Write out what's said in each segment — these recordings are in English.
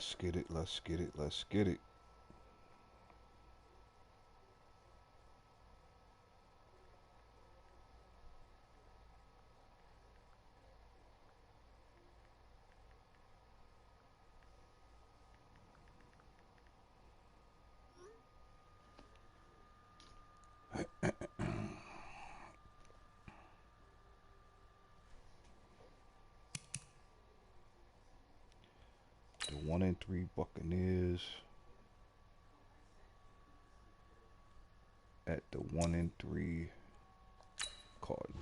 Let's get it. Let's get it. Let's get it. The 1-3 Buccaneers at the 1-3 Cardinals.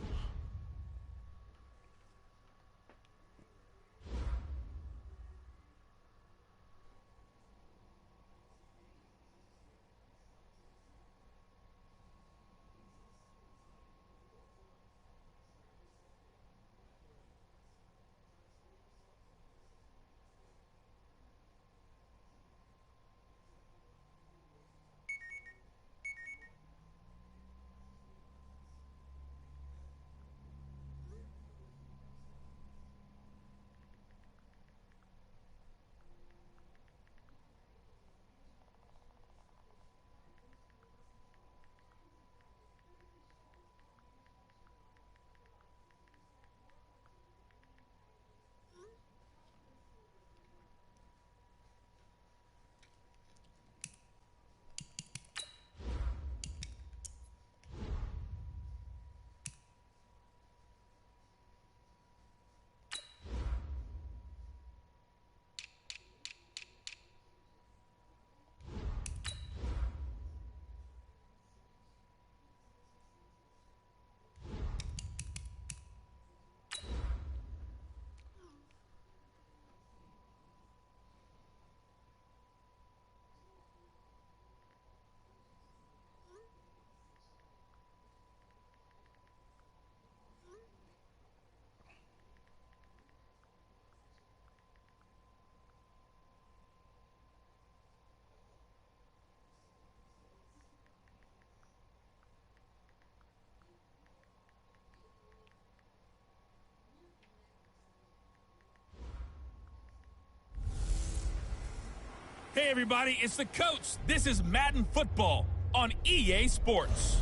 Hey everybody, it's the coach. This is Madden Football on EA Sports.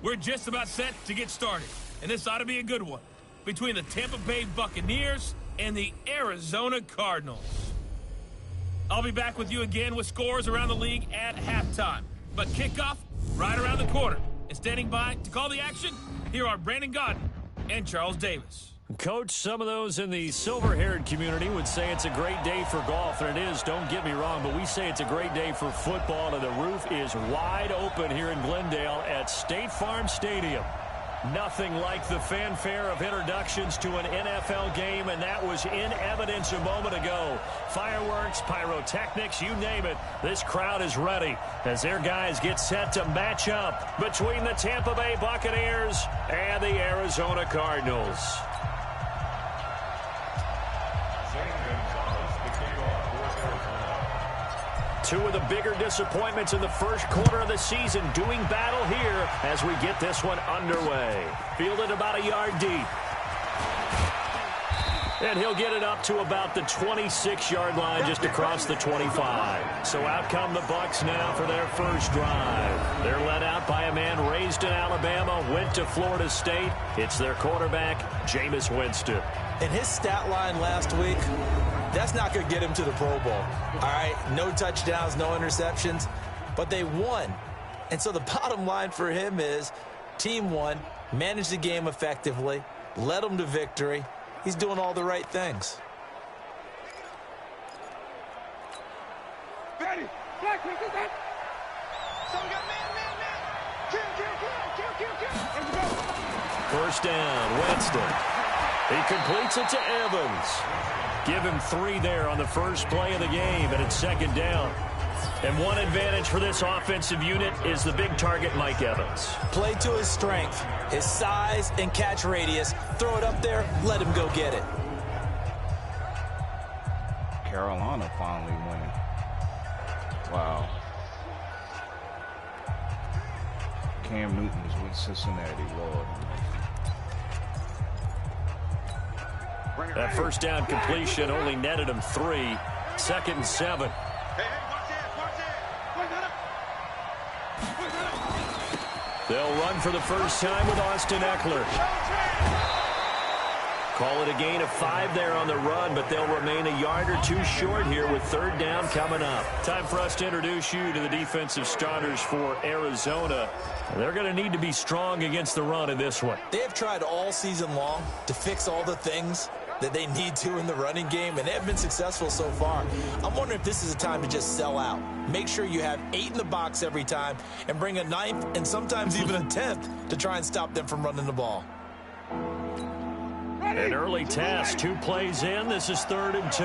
We're just about set to get started, and this ought to be a good one between the Tampa Bay Buccaneers and the Arizona Cardinals. I'll be back with you again with scores around the league at halftime, but kickoff right around the corner. And standing by to call the action, here are Brandon Godden and Charles Davis. Coach, some of those in the silver-haired community would say it's a great day for golf, and it is, don't get me wrong, but we say it's a great day for football, and the roof is wide open here in Glendale at State Farm Stadium. Nothing like the fanfare of introductions to an NFL game, and that was in evidence a moment ago. Fireworks, pyrotechnics, you name it, this crowd is ready as their guys get set to match up between the Tampa Bay Buccaneers and the Arizona Cardinals. Two of the bigger disappointments in the first quarter of the season doing battle here as we get this one underway. Fielded about a yard deep. And he'll get it up to about the 26-yard line just across the 25. So out come the Bucs now for their first drive. They're led out by a man raised in Alabama, went to Florida State. It's their quarterback, Jameis Winston. And his stat line last week, that's not going to get him to the Pro Bowl. All right, no touchdowns, no interceptions, but they won. And so the bottom line for him is team won, managed the game effectively, led them to victory. He's doing all the right things. Ready. Black, we did that. So we got man. Kill. Let's go. First down, Winston. He completes it to Evans. Give him 3 there on the first play of the game, and it's second down. And one advantage for this offensive unit is the big target, Mike Evans. Play to his strength, his size and catch radius. Throw it up there, let him go get it. Carolina finally winning. Wow. Cam Newton is with Cincinnati, Lord. That first down completion only netted him 3. 2nd and 7. Hey, watch that. They'll run for the first time with Austin Eckler. Call it a gain of 5 there on the run, but they'll remain a yard or 2 short here with 3rd down coming up. Time for us to introduce you to the defensive starters for Arizona. They're going to need to be strong against the run in this one. They have tried all season long to fix all the things that they need to in the running game, and they have been successful so far. I'm wondering if this is a time to just sell out. Make sure you have 8 in the box every time and bring a 9th and sometimes even a 10th to try and stop them from running the ball. An early task, 2 plays in. This is 3rd and 2.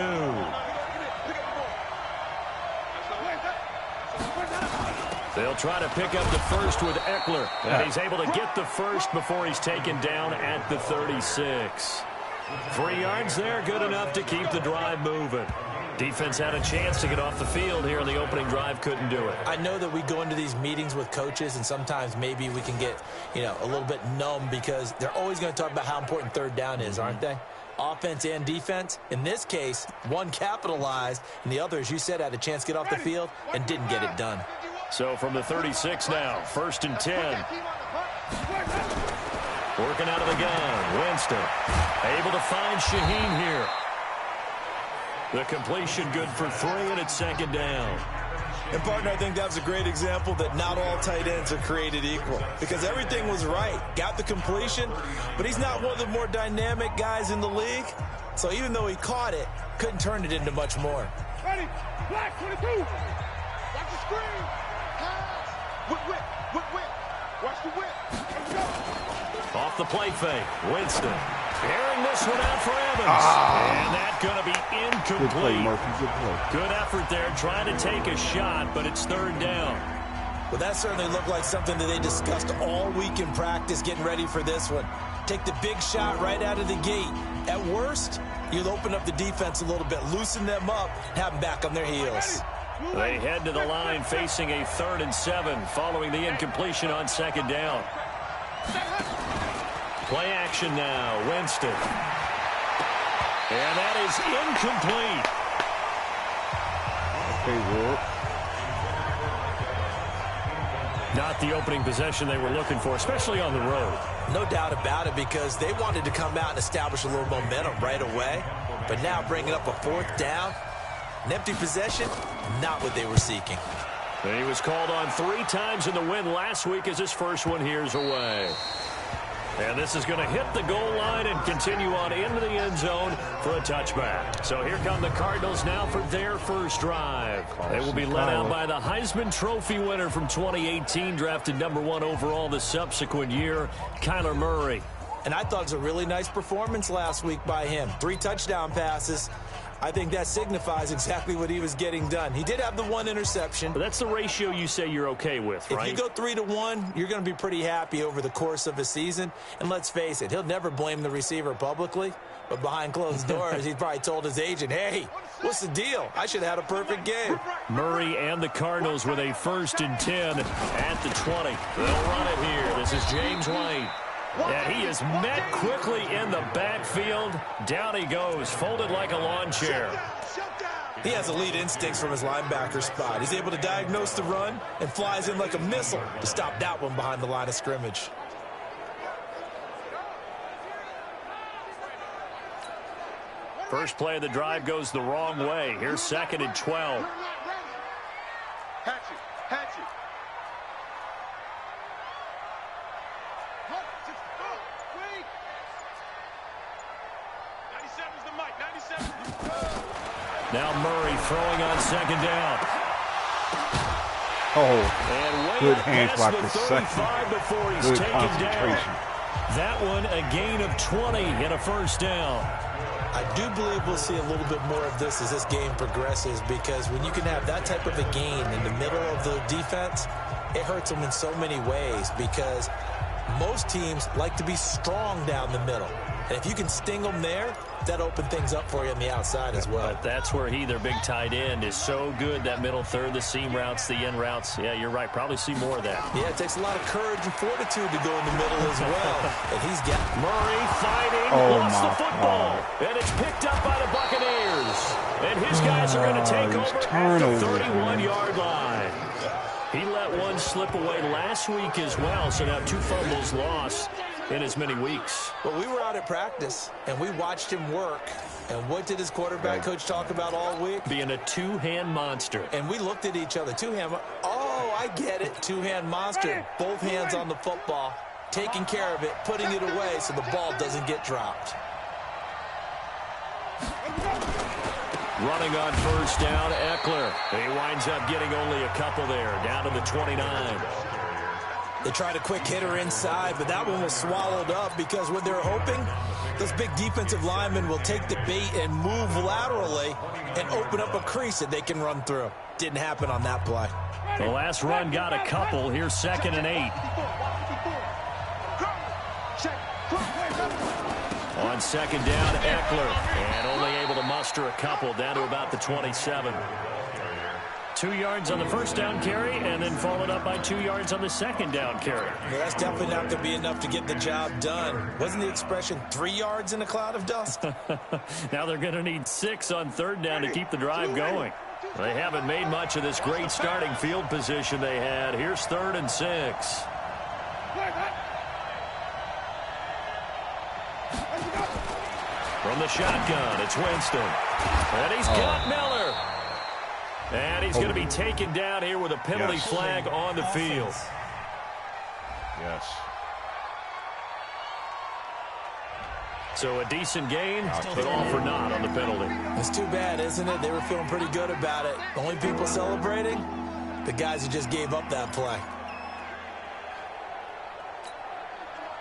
They'll try to pick up the first with Eckler. And he's able to get the first before he's taken down at the 36. 3 yards there, good enough to keep the drive moving. Defense had a chance to get off the field here in the opening drive, couldn't do it. I know that we go into these meetings with coaches, and sometimes maybe we can get, a little bit numb because they're always going to talk about how important 3rd down is, aren't they? Offense and defense. In this case, one capitalized, and the other, as you said, had a chance to get off the field and didn't get it done. So from the 36 now, 1st and 10. Working out of the gun, Winston. Able to find Shaheen here. The completion good for 3, and it's 2nd down. And, partner, I think that was a great example that not all tight ends are created equal because everything was right. Got the completion, but he's not one of the more dynamic guys in the league. So even though he caught it, couldn't turn it into much more. Ready, black 22. Watch the screen. Pass. Whip. Watch the whip. Let's go. Off the play fake, Winston. Airing this one out for Evans. And that's going to be incomplete. Good play, Murphy. Good play. Good effort there, trying to take a shot, but it's 3rd down. Well, that certainly looked like something that they discussed all week in practice getting ready for this one. Take the big shot right out of the gate. At worst, you'll open up the defense a little bit, loosen them up, have them back on their heels. They head to the line facing a 3rd and 7 following the incompletion on 2nd down. Play action now, Winston. And that is incomplete. Okay, Ward. Not the opening possession they were looking for, especially on the road. No doubt about it, because they wanted to come out and establish a little momentum right away. But now bringing up a 4th down, an empty possession, not what they were seeking. And he was called on 3 times in the win last week as his first one here's away. And this is going to hit the goal line and continue on into the end zone for a touchback. So here come the Cardinals now for their first drive. They will be led out by the Heisman Trophy winner from 2018, drafted #1 overall the subsequent year, Kyler Murray. And I thought it was a really nice performance last week by him. 3 touchdown passes. I think that signifies exactly what he was getting done. He did have the 1 interception. But that's the ratio you say you're okay with, right? If you go 3-1, you're going to be pretty happy over the course of a season. And let's face it, he'll never blame the receiver publicly. But behind closed doors, he probably told his agent, hey, what's the deal? I should have had a perfect game. Murray and the Cardinals with a 1st and 10 at the 20. They'll run it here. This is James White. And he is met quickly in the backfield. Down he goes, folded like a lawn chair. He has elite instincts from his linebacker spot. He's able to diagnose the run and flies in like a missile to stop that one behind the line of scrimmage. First play of the drive goes the wrong way. Here's 2nd and 12. Hatchet. Now Murray throwing on 2nd down. Oh, good hands by the 35 before he's good taken concentration. down. That one a gain of 20 and a 1st down. I do believe we'll see a little bit more of this as this game progresses, because when you can have that type of a gain in the middle of the defense, it hurts them in so many ways, because most teams like to be strong down the middle. And if you can sting them there, that opens things up for you on the outside as well. But that's where their big tight end, is so good. That middle third, the seam routes, the in routes. Yeah, you're right. Probably see more of that. Yeah, it takes a lot of courage and fortitude to go in the middle as well. And he's got Murray fighting, lost the football. And it's picked up by the Buccaneers. And his guys are going to take over at the 31-yard line. He let one slip away last week as well, so now 2 fumbles lost in as many weeks. Well, we were out at practice, and we watched him work. And what did his quarterback coach talk about all week? Being a two-hand monster. And we looked at each other. Two-hand. Oh, I get it. Two-hand monster. Both hands on the football, taking care of it, putting it away so the ball doesn't get dropped. Running on first down, Eckler. He winds up getting only a couple there, down to the 29. They tried a quick hitter inside, but that one was swallowed up because what they're hoping, those big defensive linemen will take the bait and move laterally and open up a crease that they can run through. Didn't happen on that play. The last run got a couple. Here's 2nd and 8. On 2nd down, Eckler. And only able to muster a couple, down to about the 27. 2 yards on the first down carry, and then followed up by 2 yards on the 2nd down carry. Yeah, that's definitely not going to be enough to get the job done. Wasn't the expression 3 yards in a cloud of dust? Now they're going to need 6 on 3rd down to keep the drive going. They haven't made much of this great starting field position they had. Here's 3rd and 6. From the shotgun, it's Winston. And he's got Miller. And he's going to be taken down here with a penalty flag on the field. Yes. So a decent gain, but all for naught on the penalty. It's too bad, isn't it? They were feeling pretty good about it. The only people celebrating, the guys who just gave up that play.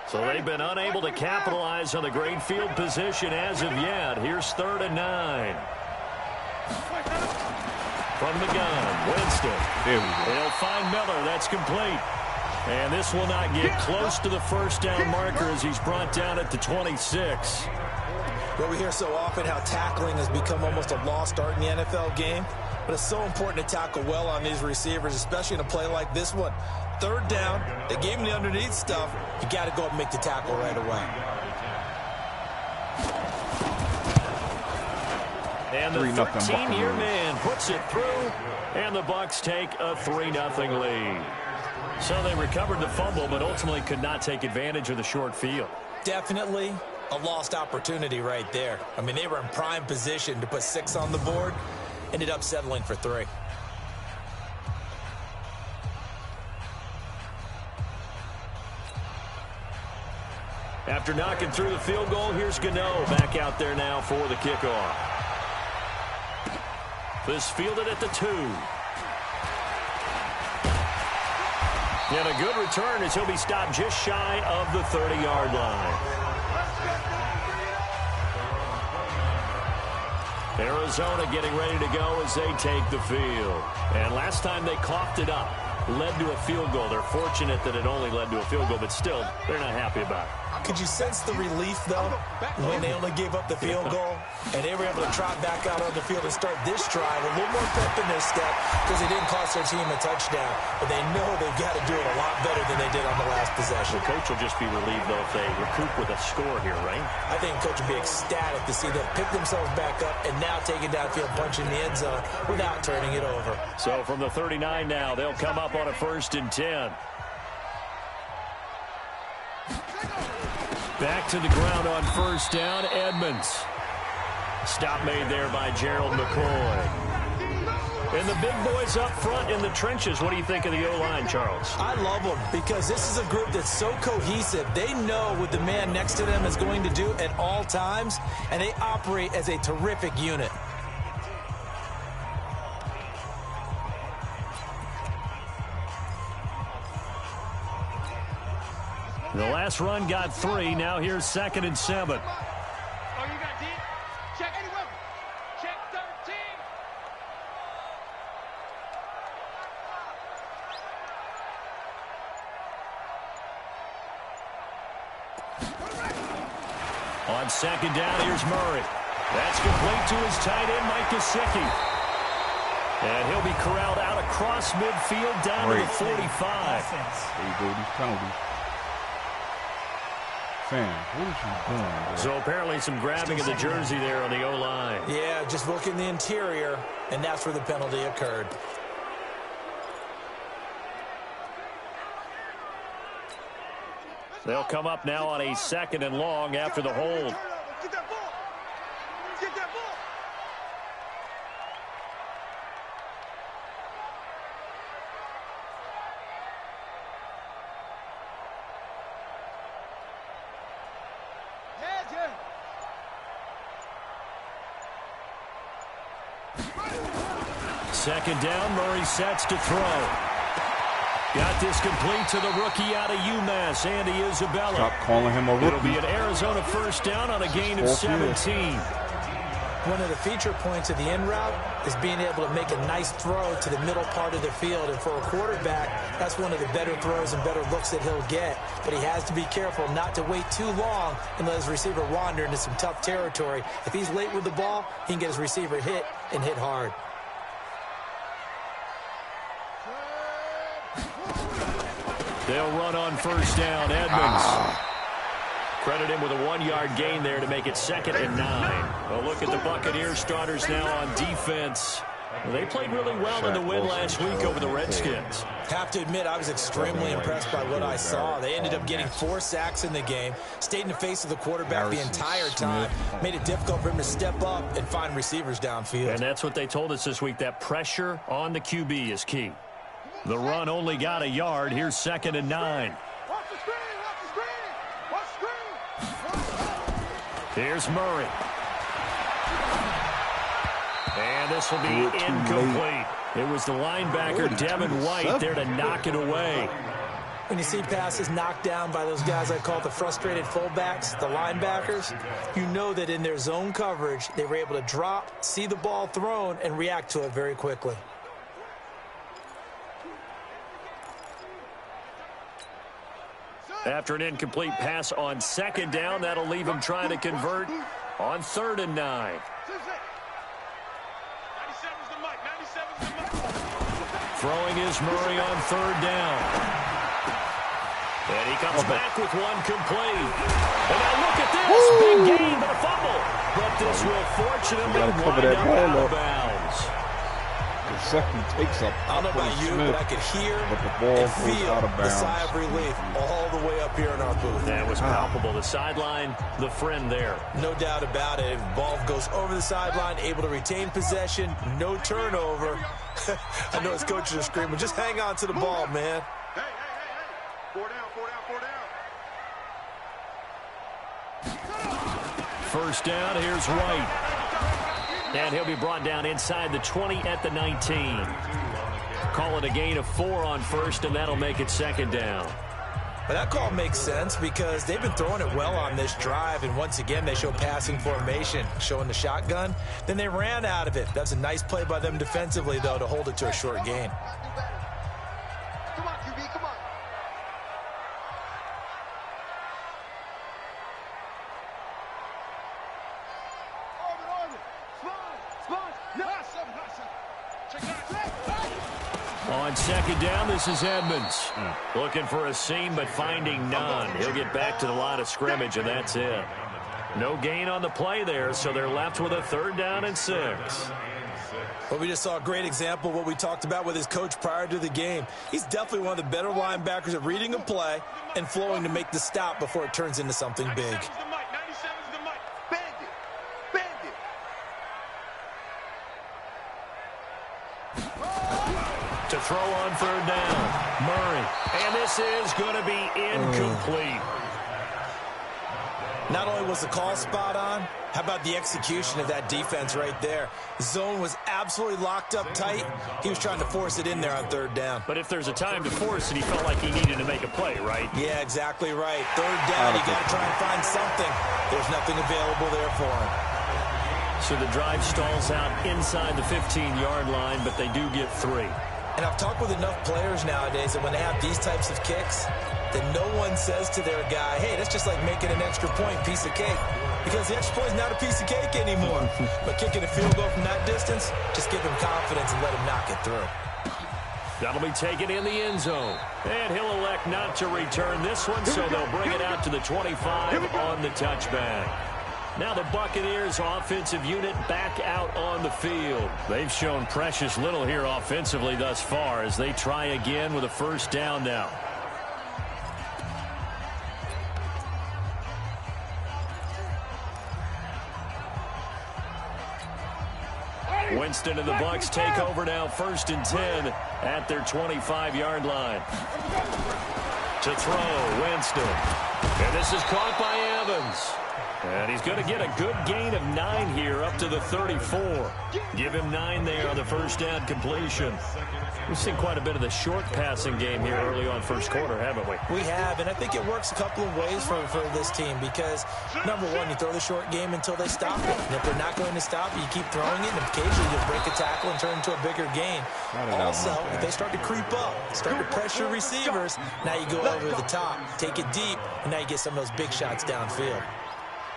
So they've been unable to capitalize on the great field position as of yet. Here's 3rd and 9. From the gun, Winston. They'll find Miller. That's complete. And this will not get close to the first down marker as he's brought down at the 26. Well, we hear so often how tackling has become almost a lost art in the NFL game. But it's so important to tackle well on these receivers, especially in a play like this one. 3rd down, they gave him the underneath stuff. You got to go and make the tackle right away. And the 13-year man puts it through, and the Bucs take a 3-0 lead. So they recovered the fumble, but ultimately could not take advantage of the short field. Definitely a lost opportunity right there. I mean, they were in prime position to put 6 on the board, ended up settling for 3. After knocking through the field goal, here's Gano back out there now for the kickoff. This fielded at the 2. And a good return as he'll be stopped just shy of the 30-yard line. Arizona getting ready to go as they take the field. And last time they coughed it up, led to a field goal. They're fortunate that it only led to a field goal, but still, they're not happy about it. Could you sense the relief, though, when they only gave up the field goal and they were able to trot back out on the field and start this drive a little more pep in their step because they didn't cost their team a touchdown, but they know they've got to do it a lot better than they did on the last possession. The coach will just be relieved, though, if they recoup with a score here, right? I think the coach will be ecstatic to see them pick themselves back up and now take it downfield, punching the end zone without turning it over. So from the 39 now, they'll come up on a 1st and 10. Back to the ground on first down, Edmonds. Stop made there by Gerald McCoy. And the big boys up front in the trenches. What do you think of the O-line, Charles? I love them because this is a group that's so cohesive. They know what the man next to them is going to do at all times, and they operate as a terrific unit. The last run got 3. Now here's 2nd and 7. Oh, you got deep? Check any weapon. Check 13. On second down, here's Murray. That's complete to his tight end, Mike Gesicki. And he'll be corralled out across midfield down to the 45. There you go, these penalties. Fam, what is you doing, bro? So apparently some grabbing of the jersey there on the O-line. Yeah, just look in the interior, and that's where the penalty occurred. They'll come up now on a second and long after the hold. Get that ball. Get that ball. Second down, Murray sets to throw. Got this complete to the rookie out of UMass, Andy Isabella. Stop calling him a rookie. It'll be an Arizona first down on a gain of 17. One of the feature points of the in route is being able to make a nice throw to the middle part of the field. And for a quarterback, that's one of the better throws and better looks that he'll get. But he has to be careful not to wait too long and let his receiver wander into some tough territory. If he's late with the ball, he can get his receiver hit and hit hard. They'll run on first down. Edmonds. Credit him with a 1-yard gain there to make it 2nd and 9. A look at the Buccaneers starters now on defense. They played really well in the win last week over the Redskins. Have to admit, I was extremely impressed by what I saw. They ended up getting 4 sacks in the game, stayed in the face of the quarterback the entire time, made it difficult for him to step up and find receivers downfield. And that's what they told us this week, that pressure on the QB is key. The run only got a yard. Here's 2nd and 9. Watch the screen. Watch the screen. Here's Murray. And this will be incomplete. It was the linebacker, Devin White, there to knock it away. When you see passes knocked down by those guys I call the frustrated fullbacks, the linebackers, you know that in their zone coverage, they were able to drop, see the ball thrown, and react to it very quickly. After an incomplete pass on 2nd down, that'll leave him trying to convert on 3rd and 9. Throwing is Murray on 3rd down. And he comes back with one complete. And now look at this. Big gain, but a fumble. But this will fortunately wind up out of bounds. The second takes up. I don't know about you, but I could hear and feel the sigh of relief all the way up here in our booth. That was palpable. The sideline, the friend there. No doubt about it. If the ball goes over the sideline, able to retain possession, no turnover. I know his coaches are screaming, just hang on to the ball, man. Hey. 4 down. First down, here's White. And he'll be brought down inside the 20 at the 19. Call it a gain of 4 on first, and that'll make it 2nd down. But that call makes sense because they've been throwing it well on this drive, and once again they show passing formation, showing the shotgun. Then they ran out of it. That's a nice play by them defensively, though, to hold it to a short gain. Come on, QB, come on. On 2nd down, this is Edmonds. Looking for a seam, but finding none. He'll get back to the line of scrimmage, and that's it. No gain on the play there, so they're left with a 3rd down and 6. Well, we just saw a great example of what we talked about with his coach prior to the game. He's definitely one of the better linebackers at reading a play and flowing to make the stop before it turns into something big. To throw on 3rd down, Murray. And this is going to be incomplete. Not only was the call spot on, how about the execution of that defense right there? The zone was absolutely locked up tight. He was trying to force it in there on 3rd down. But if there's a time to force it, he felt like he needed to make a play, right? Yeah, exactly right. 3rd down, you got to try and find something. There's nothing available there for him. So the drive stalls out inside the 15-yard line, but they do get 3. And I've talked with enough players nowadays that when they have these types of kicks, then no one says to their guy, hey, that's just like making an extra point, piece of cake. Because the extra point is not a piece of cake anymore. But kicking a field goal from that distance, just give him confidence and let him knock it through. That'll be taken in the end zone. And he'll elect not to return this one, so they'll bring it out to the 25 on the touchback. Now the Buccaneers offensive unit back out on the field. They've shown precious little here offensively thus far as they try again with a first down now. Winston and the Bucs take over now, 1st and 10 at their 25-yard line. To throw, Winston. And this is caught by Evans. And he's going to get a good gain of 9 here up to the 34. Give him 9 there on the first down completion. We've seen quite a bit of the short passing game here early on first quarter, haven't we? We have, and I think it works a couple of ways for this team because, number one, you throw the short game until they stop it. And if they're not going to stop it, you keep throwing it, and occasionally you'll break a tackle and turn it into a bigger gain. Also, if they start to creep up, start to pressure receivers, now you go over the top, take it deep, and now you get some of those big shots downfield.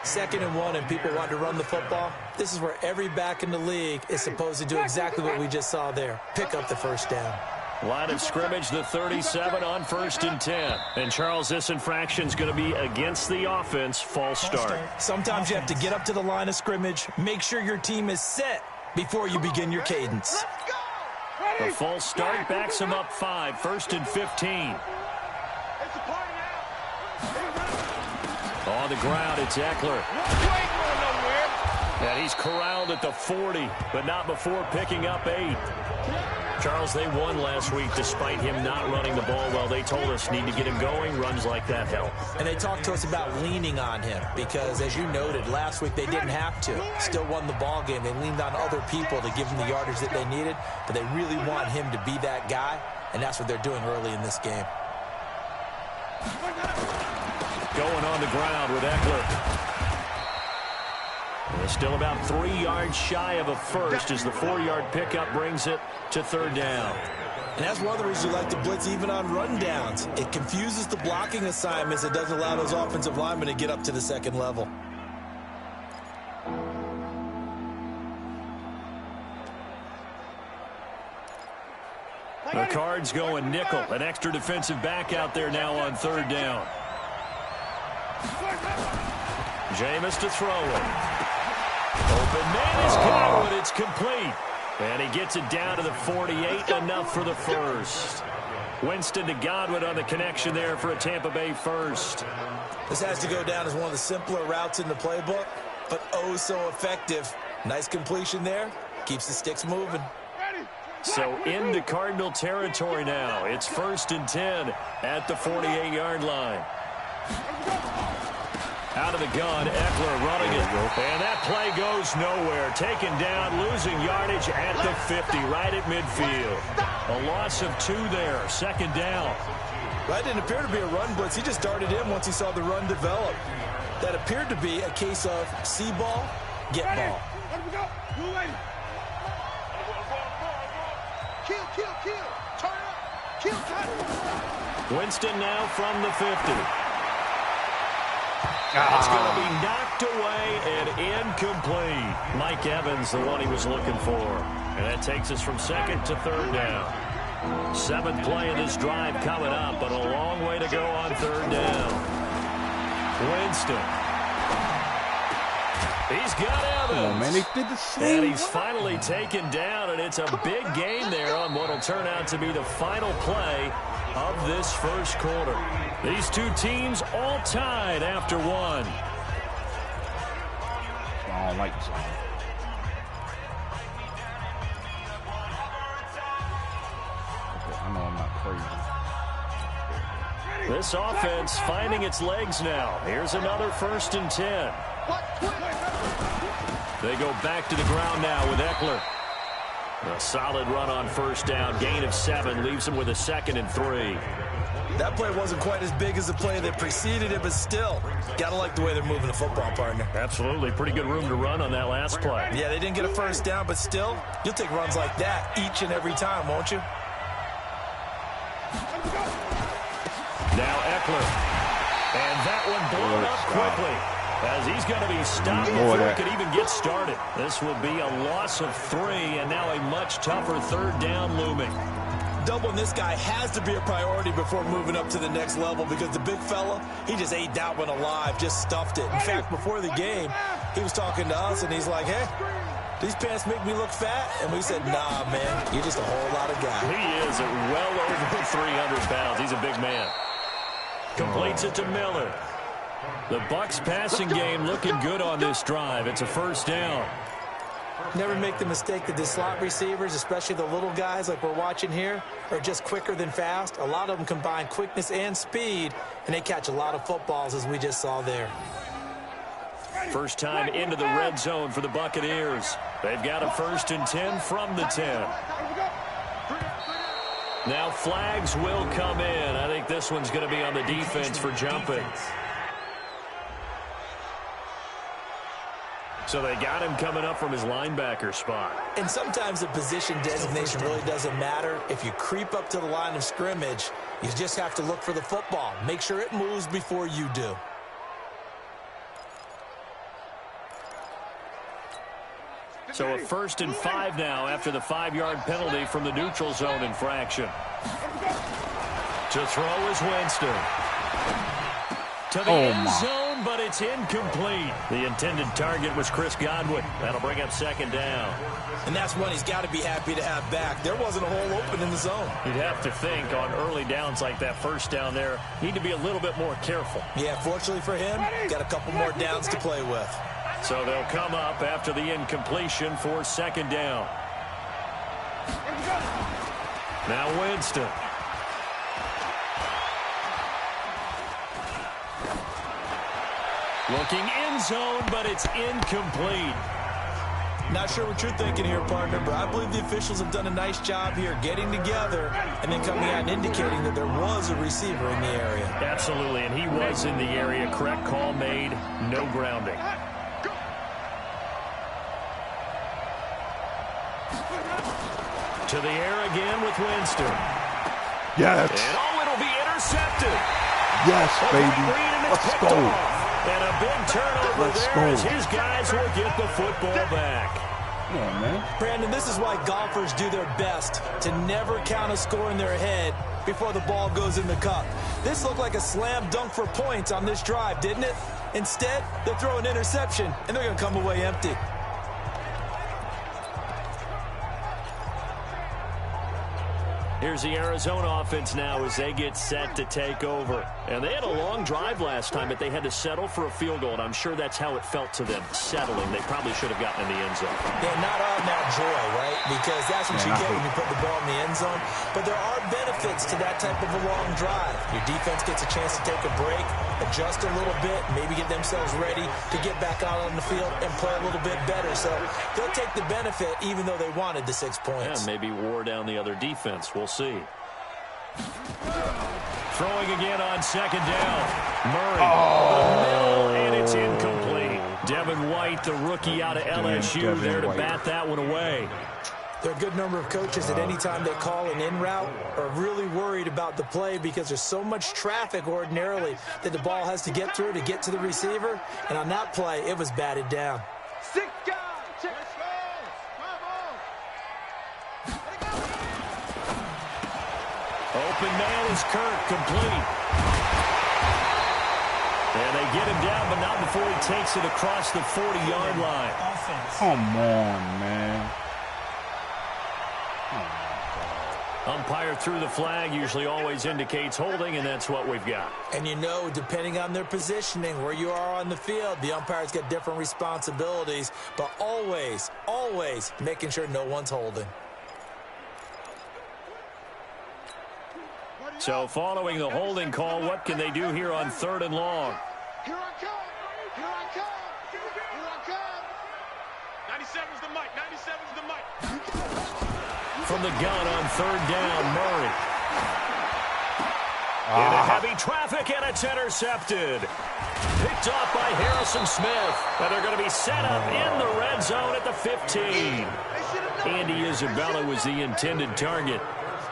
2nd and 1 and people want to run the football. This is where every back in the league is supposed to do exactly what we just saw there. Pick up the first down. Line of scrimmage, the 37 on 1st and 10. And Charles, this infraction's going to be against the offense. False start. Sometimes you have to get up to the line of scrimmage, make sure your team is set before you begin your cadence. The false start backs him up 5, 1st and 15. On the ground, it's Eckler. And he's corralled at the 40, but not before picking up 8. Charles, they won last week despite him not running the ball well. They told us need to get him going. Runs like that help. And they talked to us about leaning on him because, as you noted, last week they didn't have to. Still won the ball game. They leaned on other people to give them the yardage that they needed, but they really want him to be that guy, and that's what they're doing early in this game. Going on the ground with Eckler. They're still about 3 yards shy of a first as the 4-yard pickup brings it to 3rd down. And that's one of the reasons you like to blitz even on run downs. It confuses the blocking assignments. It doesn't allow those offensive linemen to get up to the 2nd level. The Cards going nickel. An extra defensive back out there now on 3rd down. Jameis to throw it. Open man is Godwin. It's complete. And he gets it down to the 48. Enough for the first. Winston to Godwin on the connection there for a Tampa Bay first. This has to go down as one of the simpler routes in the playbook, but oh so effective. Nice completion there. Keeps the sticks moving. So into Cardinal territory now. It's 1st and 10 at the 48-yard line. Out of the gun, Eckler running it. And that play goes nowhere. Taken down, losing yardage at the 50, right at midfield. A loss of 2 there, 2nd down. That didn't appear to be a run blitz. He just darted in once he saw the run develop. That appeared to be a case of see ball, get ball. Winston now from the 50. It's going to be knocked away and incomplete. Mike Evans, the one he was looking for. And that takes us from 2nd to 3rd down. 7th play of this drive coming up, but a long way to go on 3rd down. Winston. He's got Evans. Oh, man, they did the same. And he's finally taken down, and it's a big gain there on what will turn out to be the final play of this first quarter. These two teams all tied after 1. I don't like this. I know I'm not crazy. This offense finding its legs now. Here's another 1st and 10. They go back to the ground now with Eckler. A solid run on 1st down. Gain of 7 leaves him with a 2nd and 3. That play wasn't quite as big as the play that preceded it, but still, gotta like the way they're moving the football, partner. Absolutely. Pretty good room to run on that last play. Yeah, they didn't get a 1st down, but still, you'll take runs like that each and every time, won't you? Now tackler. And that one blown up quickly, as he's going to be stopped before he could even get started. This will be a loss of 3, and now a much tougher third down looming. Doubling this guy has to be a priority before moving up to the next level, because the big fella, he just ate that one alive, just stuffed it. In fact, before the game, he was talking to us, and he's like, hey, these pants make me look fat? And we said, nah, man, you're just a whole lot of guy. He is well over 300 pounds. He's a big man. Completes it to Miller. The Bucs passing game looking good on this drive. It's a first down. Never make the mistake that the slot receivers, especially the little guys like we're watching here, are just quicker than fast. A lot of them combine quickness and speed, and they catch a lot of footballs, as we just saw there. First time into the red zone for the Buccaneers. They've got a 1st and 10 from the 10. Now flags will come in. I think this one's going to be on the defense for jumping. So they got him coming up from his linebacker spot. And sometimes the position designation really doesn't matter. If you creep up to the line of scrimmage, you just have to look for the football. Make sure it moves before you do. So a 1st and 5 now after the 5-yard penalty from the neutral zone infraction. To throw is Winston. To the end zone, but it's incomplete. The intended target was Chris Godwin. That'll bring up 2nd down. And that's one he's got to be happy to have back. There wasn't a hole open in the zone. You'd have to think on early downs like that first down there, need to be a little bit more careful. Yeah, fortunately for him, got a couple more downs to play with. So they'll come up after the incompletion for 2nd down. Now Winston. Looking end zone, but it's incomplete. Not sure what you're thinking here, partner, but I believe the officials have done a nice job here getting together and then coming out and indicating that there was a receiver in the area. Absolutely, and he was in the area. Correct call made, no grounding. To the air again with Winston. Yes. And it'll be intercepted. Yes, baby. Let's go. And a big turnover there as his guys will get the football back. Come on, man. Brandon, this is why golfers do their best to never count a score in their head before the ball goes in the cup. This looked like a slam dunk for points on this drive, didn't it? Instead, they throw an interception, and they're going to come away empty. Here's the Arizona offense now as they get set to take over. And they had a long drive last time, but they had to settle for a field goal, and I'm sure that's how it felt to them, settling. They probably should have gotten in the end zone. Yeah, not all now joy, right? Because that's what you get when you put the ball in the end zone. But there are benefits to that type of a long drive. Your defense gets a chance to take a break, adjust a little bit, maybe get themselves ready to get back out on the field and play a little bit better. So they'll take the benefit even though they wanted the 6 points. Yeah, maybe wore down the other defense. We'll see. Throwing again on 2nd down. Murray. And it's incomplete. Devin White, the rookie out of LSU, there to bat that one away. There are a good number of coaches at any time they call an in route are really worried about the play because there's so much traffic ordinarily that the ball has to get through to get to the receiver. And on that play, it was batted down. 6 guys. Open man is Kirk, complete. And they get him down, but not before he takes it across the 40-yard line. Come on, man. Umpire threw the flag, usually always indicates holding, and that's what we've got. And you know, depending on their positioning, where you are on the field, the umpire's got different responsibilities, but always, always making sure no one's holding. So following the holding call, what can they do here on 3rd and long? Here I come. Here I come. Here I come. 97's the mic. 97's the mic. From the gun on 3rd down, Murray. Into heavy traffic, and it's intercepted. Picked off by Harrison Smith. And they're going to be set up in the red zone at the 15. Andy Isabella was the intended target.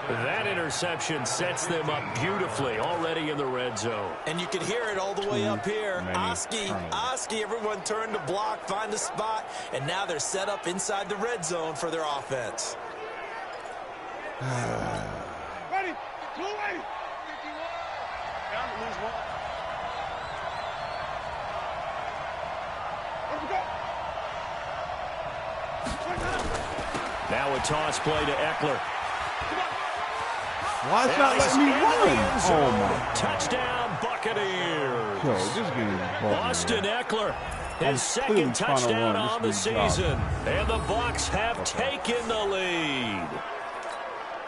That interception sets them up beautifully already in the red zone. And you can hear it all the way up here. Oski, everyone turned to block, find a spot, and now they're set up inside the red zone for their offense. Ready? 280. Down to lose one. Let's go. Now a toss play to Eckler. Why is not letting me run? Oh, my. Touchdown, Buccaneers. Yo, this game is bugging, Austin man. Eckler, his second touchdown on the season. And the Bucs have taken the lead.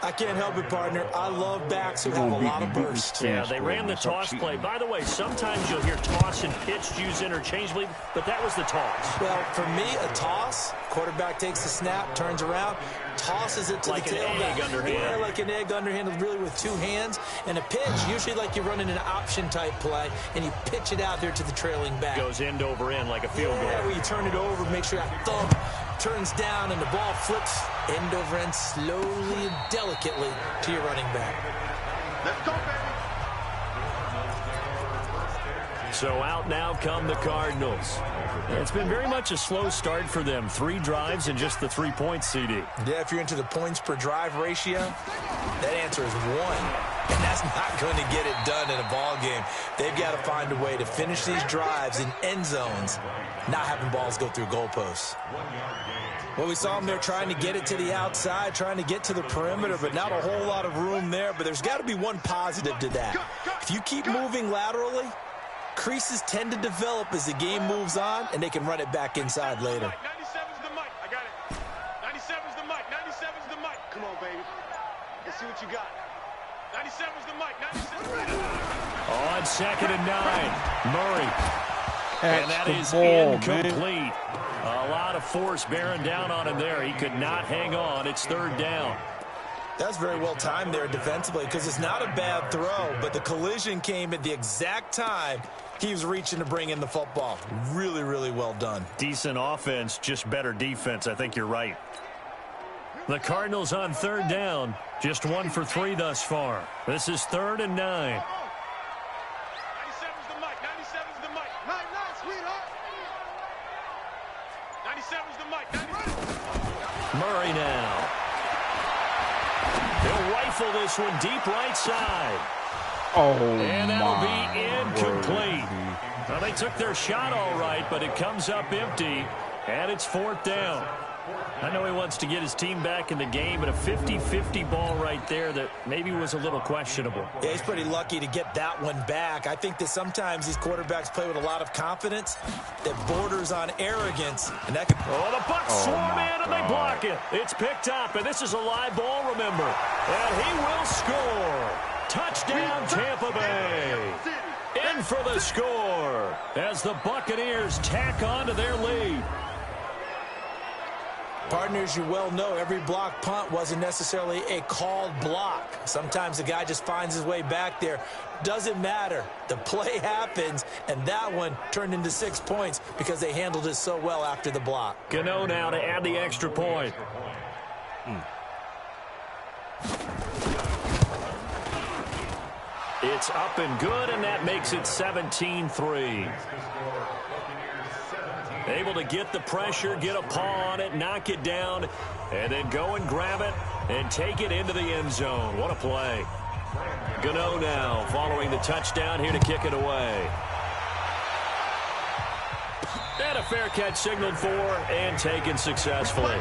I can't help it, partner. I love backs who have a lot of burst. Yeah, they ran the toss play. By the way, sometimes you'll hear toss and pitch used interchangeably, but that was the toss. Well, for me, a toss, quarterback takes the snap, turns around, tosses it to like the tailback. Like an egg underhand. Yeah, like an egg underhand, really with two hands. And a pitch, usually like you're running an option-type play, and you pitch it out there to the trailing back. Goes end over end like a field goal. Yeah, where you turn it over, make sure that thumb turns down, and the ball flips end over end slowly and delicately to your running back. Let's go, baby. So out now come the Cardinals. It's been very much a slow start for them. 3 drives and just the 3 points, CD. Yeah, if you're into the points per drive ratio, that answer is 1. And that's not going to get it done in a ball game. They've got to find a way to finish these drives in end zones, not having balls go through goalposts. Well, we saw them there trying to get it to the outside, trying to get to the perimeter, but not a whole lot of room there. But there's got to be one positive to that. If you keep moving laterally, creases tend to develop as the game moves on, and they can run it back inside later. 97's the mic. I got it. 97's the mic. 97's the mic. Come on, baby. Let's see what you got. 97's the mic. 97's. On 2nd and 9, Murray. And that is incomplete. A lot of force bearing down on him there. He could not hang on. It's 3rd down. That's very well timed there defensively because it's not a bad throw, but the collision came at the exact time he was reaching to bring in the football. Really, really well done. Decent offense, just better defense. I think you're right. The Cardinals on 3rd down, just 1 for 3 thus far. This is 3rd and 9. 97's the mic. 97's the mic. Night, sweetheart. 97's the mic. 97's. Murray now. He'll rifle this one deep right side. Oh, and that'll be incomplete. Well, they took their shot all right, but it comes up empty, and it's 4th down. I know he wants to get his team back in the game, but a 50-50 ball right there that maybe was a little questionable. Yeah, he's pretty lucky to get that one back. I think that sometimes these quarterbacks play with a lot of confidence that borders on arrogance. And that could... Oh, the Bucs swarm in and they block it. It's picked up, and this is a live ball, remember. And he will score. Touchdown, Tampa Bay. In for the score as the Buccaneers tack on to their lead. Partners, you well know every block punt wasn't necessarily a called block. Sometimes the guy just finds his way back there. Doesn't matter. The play happens, and that one turned into 6 points because they handled it so well after the block. Gano now to add the extra point. It's up and good, and that makes it 17-3. Able to get the pressure, get a paw on it, knock it down, and then go and grab it and take it into the end zone. What a play. Gano now following the touchdown here to kick it away. And a fair catch signaled for and taken successfully.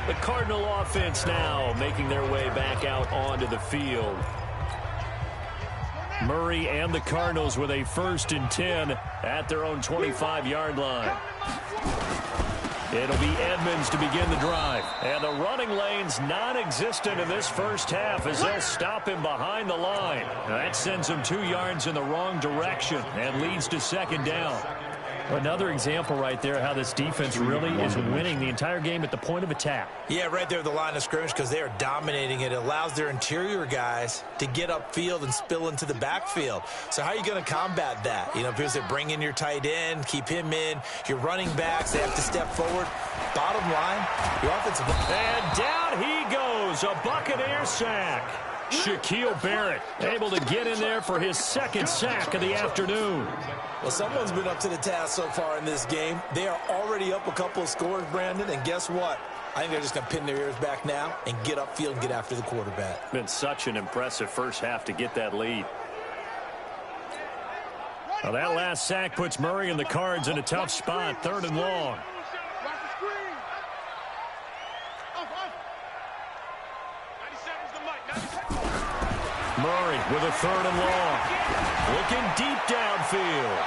The Cardinal offense now making their way back out onto the field. Murray and the Cardinals with a 1st and 10 at their own 25-yard line. It'll be Edmonds to begin the drive. And the running lane's non-existent in this first half as they'll stop him behind the line. That sends him 2 yards in the wrong direction and leads to 2nd down. Another example right there how this defense really is winning the entire game at the point of attack. Yeah, right there at the line of scrimmage because they are dominating it. It allows their interior guys to get upfield and spill into the backfield. So how are you going to combat that? You know, because they bring in your tight end, keep him in. Your running backs, they have to step forward. Bottom line, your offensive line. And down he goes, a Buccaneer sack. Shaquille Barrett able to get in there for his second sack of the afternoon. Well, someone's been up to the task so far in this game. They are already up a couple of scores, Brandon, and guess what? I think they're just going to pin their ears back now and get upfield and get after the quarterback. Been such an impressive first half to get that lead. Now that last sack puts Murray and the Cards in a tough spot, 3rd and long. Murray with a 3rd and long. Looking deep downfield.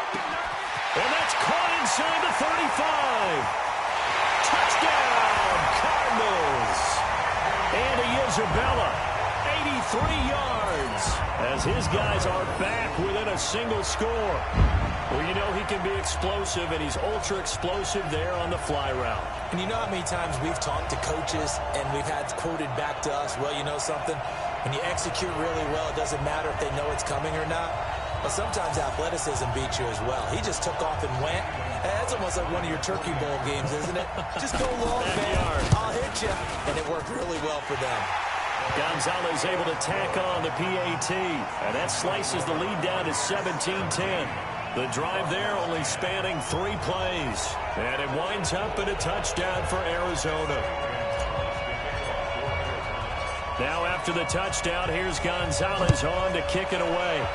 And that's caught inside the 35. Touchdown, Cardinals. Andy Isabella, 83 yards. As his guys are back within a single score. Well, you know he can be explosive, and he's ultra-explosive there on the fly route. And you know how many times we've talked to coaches, and we've had quoted back to us, well, you know something? When you execute really well, it doesn't matter if they know it's coming or not. But sometimes athleticism beats you as well. He just took off and went. That's almost like one of your Turkey Bowl games, isn't it? Just go long, man. I'll hit you. And it worked really well for them. Gonzalez able to tack on the PAT. And that slices the lead down to 17-10. The drive there only spanning 3 plays. And it winds up in a touchdown for Arizona. Now after the touchdown, here's Gonzalez on to kick it away.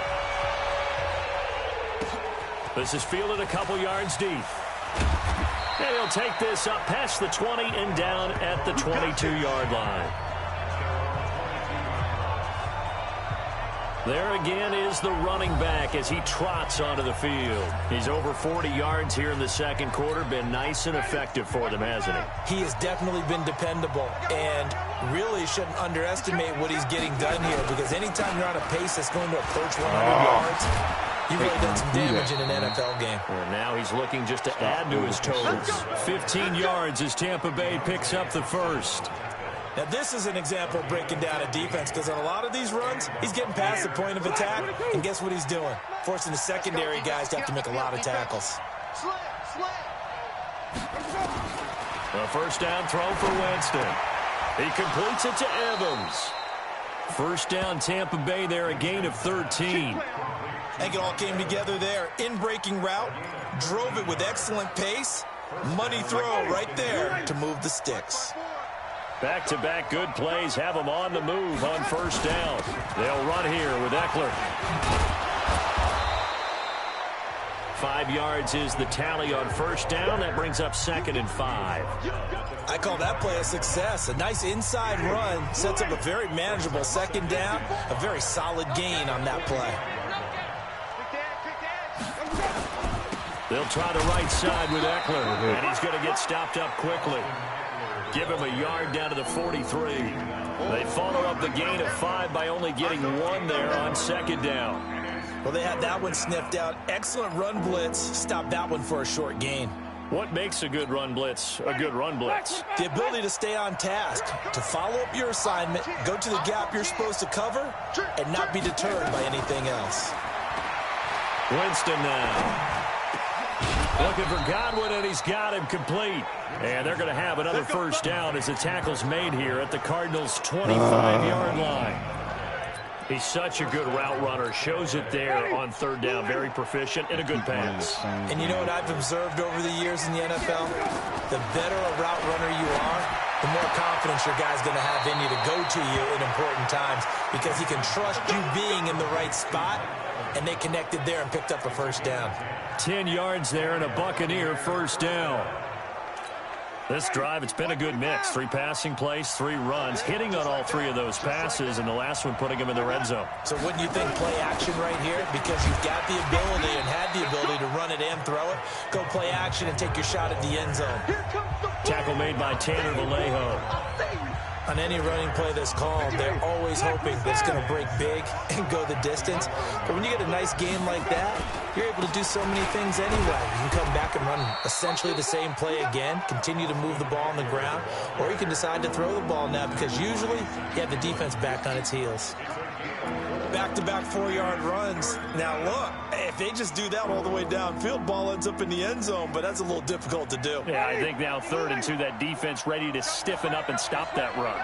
This is fielded a couple yards deep. And he'll take this up past the 20 and down at the 22-yard line. There again is the running back as he trots onto the field. He's over 40 yards here in the second quarter. Been nice and effective for them, hasn't he? He has definitely been dependable and really shouldn't underestimate what he's getting done here because anytime you're on a pace that's going to approach 100 yards, you've really done some damage in an NFL game. And now he's looking just to add to his totals. 15 yards as Tampa Bay picks up the first. Now, this is an example of breaking down a defense because on a lot of these runs, he's getting past the point of attack, and guess what he's doing? Forcing the secondary guys to have to make a lot of tackles. A first down throw for Winston. He completes it to Evans. First down, Tampa Bay there, a gain of 13. I think it all came together there. In-breaking route, drove it with excellent pace. Money throw right there to move the sticks. Back-to-back good plays have them on the move on first down. They'll run here with Eckler. 5 yards is the tally on first down. That brings up 2nd and 5. I call that play a success. A nice inside run sets up a very manageable second down. A very solid gain on that play. They'll try the right side with Eckler, and he's going to get stopped up quickly. Give him a yard down to the 43. They follow up the gain of 5 by only getting 1 there on second down. Well, they had that one sniffed out. Excellent run blitz. Stopped that one for a short gain. What makes a good run blitz a good run blitz? The ability to stay on task, to follow up your assignment, go to the gap you're supposed to cover, and not be deterred by anything else. Winston now. Looking for Godwin, and he's got him complete. And they're going to have another first down as the tackle's made here at the Cardinals' 25-yard line. He's such a good route runner. Shows it there on third down. Very proficient and a good pass. And you know what I've observed over the years in the NFL? The better a route runner you are, the more confidence your guy's going to have in you to go to you in important times because he can trust you being in the right spot, and they connected there and picked up a first down. 10 yards there and a Buccaneer first down. This drive, it's been a good mix. 3 passing plays, 3 runs, hitting on all 3 of those passes, and the last one putting him in the red zone. So wouldn't you think play action right here? Because you've got the ability and had the ability to run it and throw it. Go play action and take your shot at the end zone. Tackle made by Tanner Vallejo. on any running play that's called, they're always hoping that it's going to break big and go the distance. But when you get a nice game like that, you're able to do so many things anyway. You can come back and run essentially the same play again, continue to move the ball on the ground, or you can decide to throw the ball now because usually you have the defense back on its heels. Back-to-back 4-yard runs. Now, look, if they just do that all the way downfield, ball ends up in the end zone, but that's a little difficult to do. Yeah, I think now 3rd and 2, that defense ready to stiffen up and stop that run.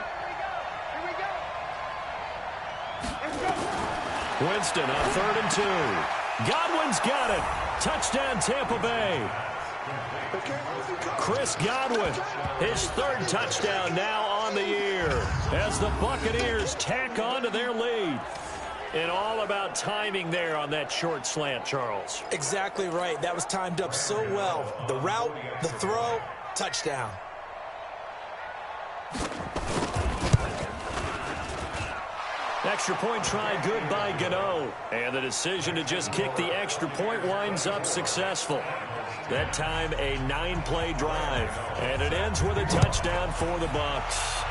Winston on 3rd and 2. Godwin's got it. Touchdown, Tampa Bay. Chris Godwin, his 3rd touchdown now on the year as the Buccaneers tack on to their lead. And all about timing there on that short slant, Charles. Exactly right. That was timed up so well. The route, the throw, touchdown. Extra point try good by Gano. And the decision to just kick the extra point winds up successful. That time a 9-play drive. And it ends with a touchdown for the Bucs.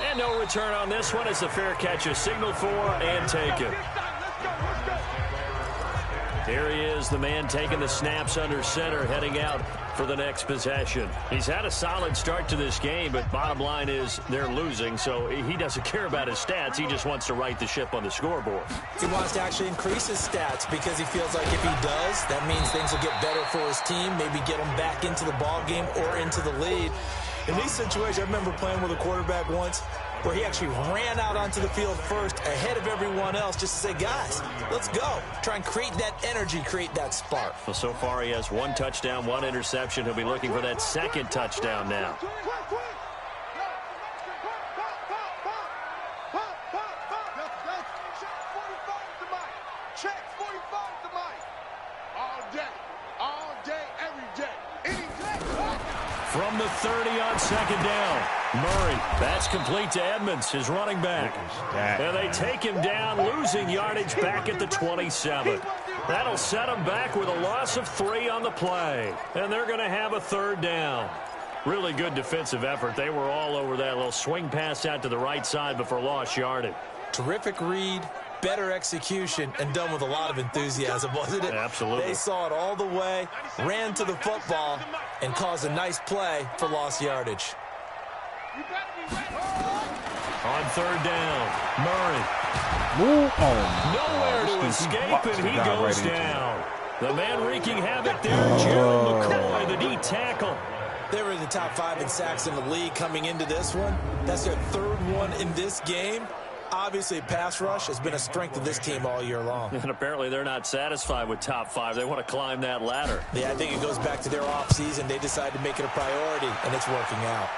And no return on this one as the fair catch is signaled for and taken. Here he is, the man taking the snaps under center, heading out for the next possession. He's had a solid start to this game, but bottom line is they're losing, so he doesn't care about his stats. He just wants to right the ship on the scoreboard. He wants to actually increase his stats because he feels like if he does, that means things will get better for his team, maybe get him back into the ball game or into the lead. In these situations, I remember playing with a quarterback once where he actually ran out onto the field first ahead of everyone else just to say, guys, let's go. Try and create that energy, create that spark. Well, so far he has 1 touchdown, 1 interception. He'll be looking for that 2nd touchdown now. From the 30 on 2nd down. Murray, that's complete to Edmonds, his running back. And they take him down, losing yardage back at the 27. That'll set him back with a loss of 3 on the play. And they're going to have a 3rd down. Really good defensive effort. They were all over that little swing pass out to the right side before lost yardage. Terrific read, better execution, and done with a lot of enthusiasm, wasn't it? Absolutely. They saw it all the way, ran to the football, and caused a nice play for lost yardage. On 3rd down, Murray. Nowhere to escape, and he goes down. The man wreaking havoc there, Gerald McCoy, the D tackle. They were in the top 5 in sacks in the league coming into this one. That's their 3rd one in this game. Obviously, pass rush has been a strength of this team all year long. And apparently they're not satisfied with top 5. They want to climb that ladder. Yeah, I think it goes back to their offseason. They decided to make it a priority, and it's working out.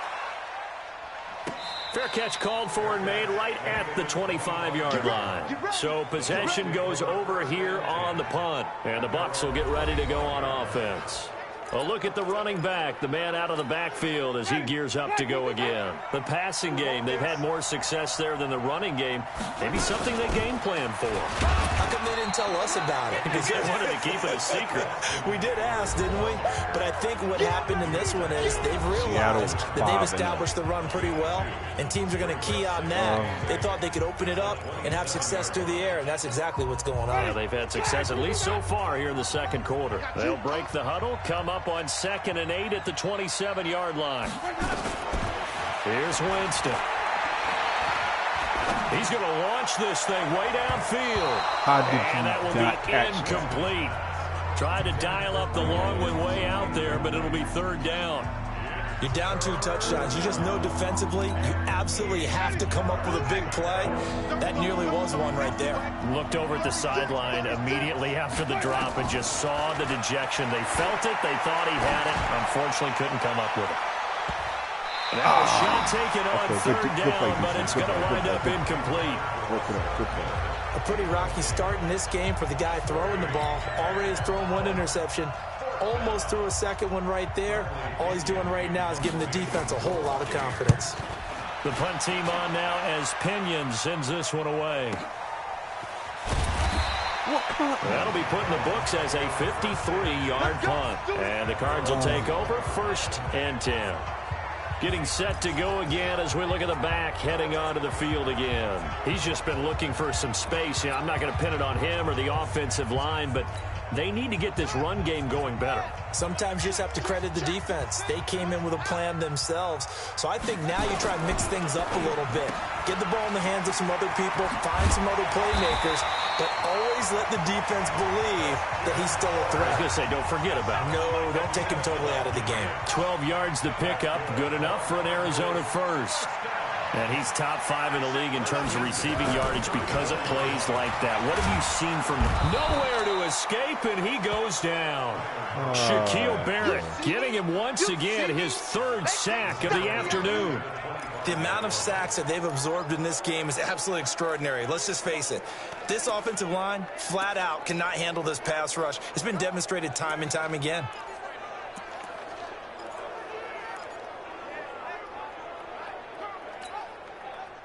Fair catch called for and made right at the 25-yard line. So possession goes over here on the punt. And the Bucs will get ready to go on offense. A look at the running back, the man out of the backfield as he gears up to go again. The passing game, they've had more success there than the running game. Maybe something they game plan for. How come they didn't tell us about it? Because they wanted to keep it a secret. We did ask, didn't we? But I think what happened in this one is they've realized that they've established the run pretty well, and teams are going to key on that. They thought they could open it up and have success through the air, and that's exactly what's going on. Yeah, they've had success, at least so far, here in the 2nd quarter. They'll break the huddle, come up on 2nd and 8 at the 27-yard line. Here's Winston. He's going to launch this thing way downfield. And that will be incomplete. Tried to dial up the long one way out there, but it'll be 3rd down. You're down 2 touchdowns. You just know defensively you absolutely have to come up with a big play. That nearly was one right there. Looked over at the sideline immediately after the drop and just saw the dejection. They felt it. They thought he had it. Unfortunately, couldn't come up with it. Now a shot taken on 3rd down, but it's going to wind up incomplete. A pretty rocky start in this game for the guy throwing the ball. Already has thrown 1 interception. Almost threw a 2nd one right there. All he's doing right now is giving the defense a whole lot of confidence. The punt team on now as Pinion sends this one away. That'll be put in the books as a 53-yard punt. And the Cards will take over 1st and 10. Getting set to go again as we look at the back heading onto the field again. He's just been looking for some space. I'm not going to pin it on him or the offensive line, but they need to get this run game going better. Sometimes you just have to credit the defense. They came in with a plan themselves. So I think now you try and mix things up a little bit. Get the ball in the hands of some other people, find some other playmakers, but always let the defense believe that he's still a threat. I was going to say, don't forget about it. No, don't take him totally out of the game. 12 yards to pick up, good enough for an Arizona first. And he's top 5 in the league in terms of receiving yardage because of plays like that. What have you seen from him? Nowhere to escape, and he goes down. Shaquille Barrett getting him once again, his 3rd sack of the afternoon. The amount of sacks that they've absorbed in this game is absolutely extraordinary. Let's just face it. This offensive line, flat out, cannot handle this pass rush. It's been demonstrated time and time again.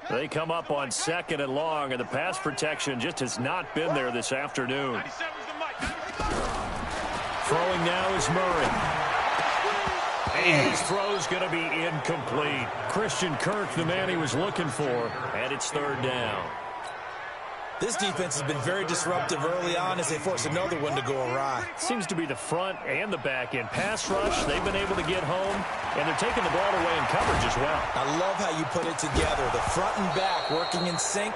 They come up on 2nd and long, and the pass protection just has not been there this afternoon. Throwing now is Murray. And his throw's going to be incomplete. Christian Kirk, the man he was looking for, and it's 3rd down. This defense has been very disruptive early on as they force another one to go awry. Seems to be the front and the back end. Pass rush, they've been able to get home, and they're taking the ball away in coverage as well. I love how you put it together. The front and back working in sync,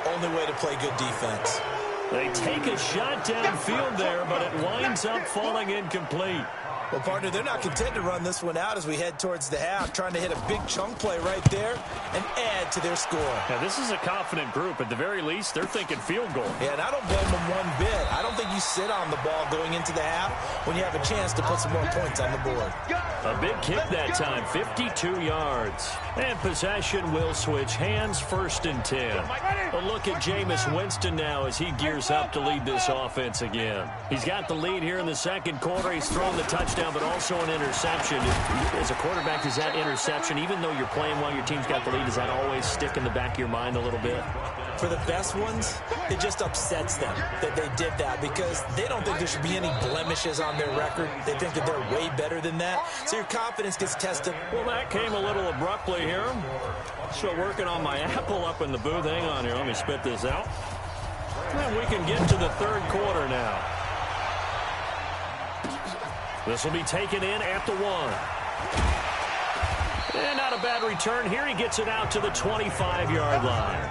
only way to play good defense. They take a shot downfield there, but it winds up falling incomplete. Well, partner, they're not content to run this one out as we head towards the half, trying to hit a big chunk play right there and add to their score. Now, this is a confident group. At the very least, they're thinking field goal. Yeah, and I don't blame them one bit. I don't think you sit on the ball going into the half when you have a chance to put some more points on the board. A big kick that time, 52 yards. And possession will switch hands, 1st and 10. A look at Jameis Winston now as he gears up to lead this offense again. He's got the lead here in the 2nd quarter. He's thrown the touchdown, but also an interception. As a quarterback, is that interception, even though you're playing while your team's got the lead, does that always stick in the back of your mind a little bit? For the best ones, it just upsets them that they did that because they don't think there should be any blemishes on their record. They think that they're way better than that. So your confidence gets tested. Well, that came a little abruptly here. Still working on my apple up in the booth. Hang on here. Let me spit this out. And we can get to the 3rd quarter now. This will be taken in at the 1. And not a bad return here. He gets it out to the 25-yard line.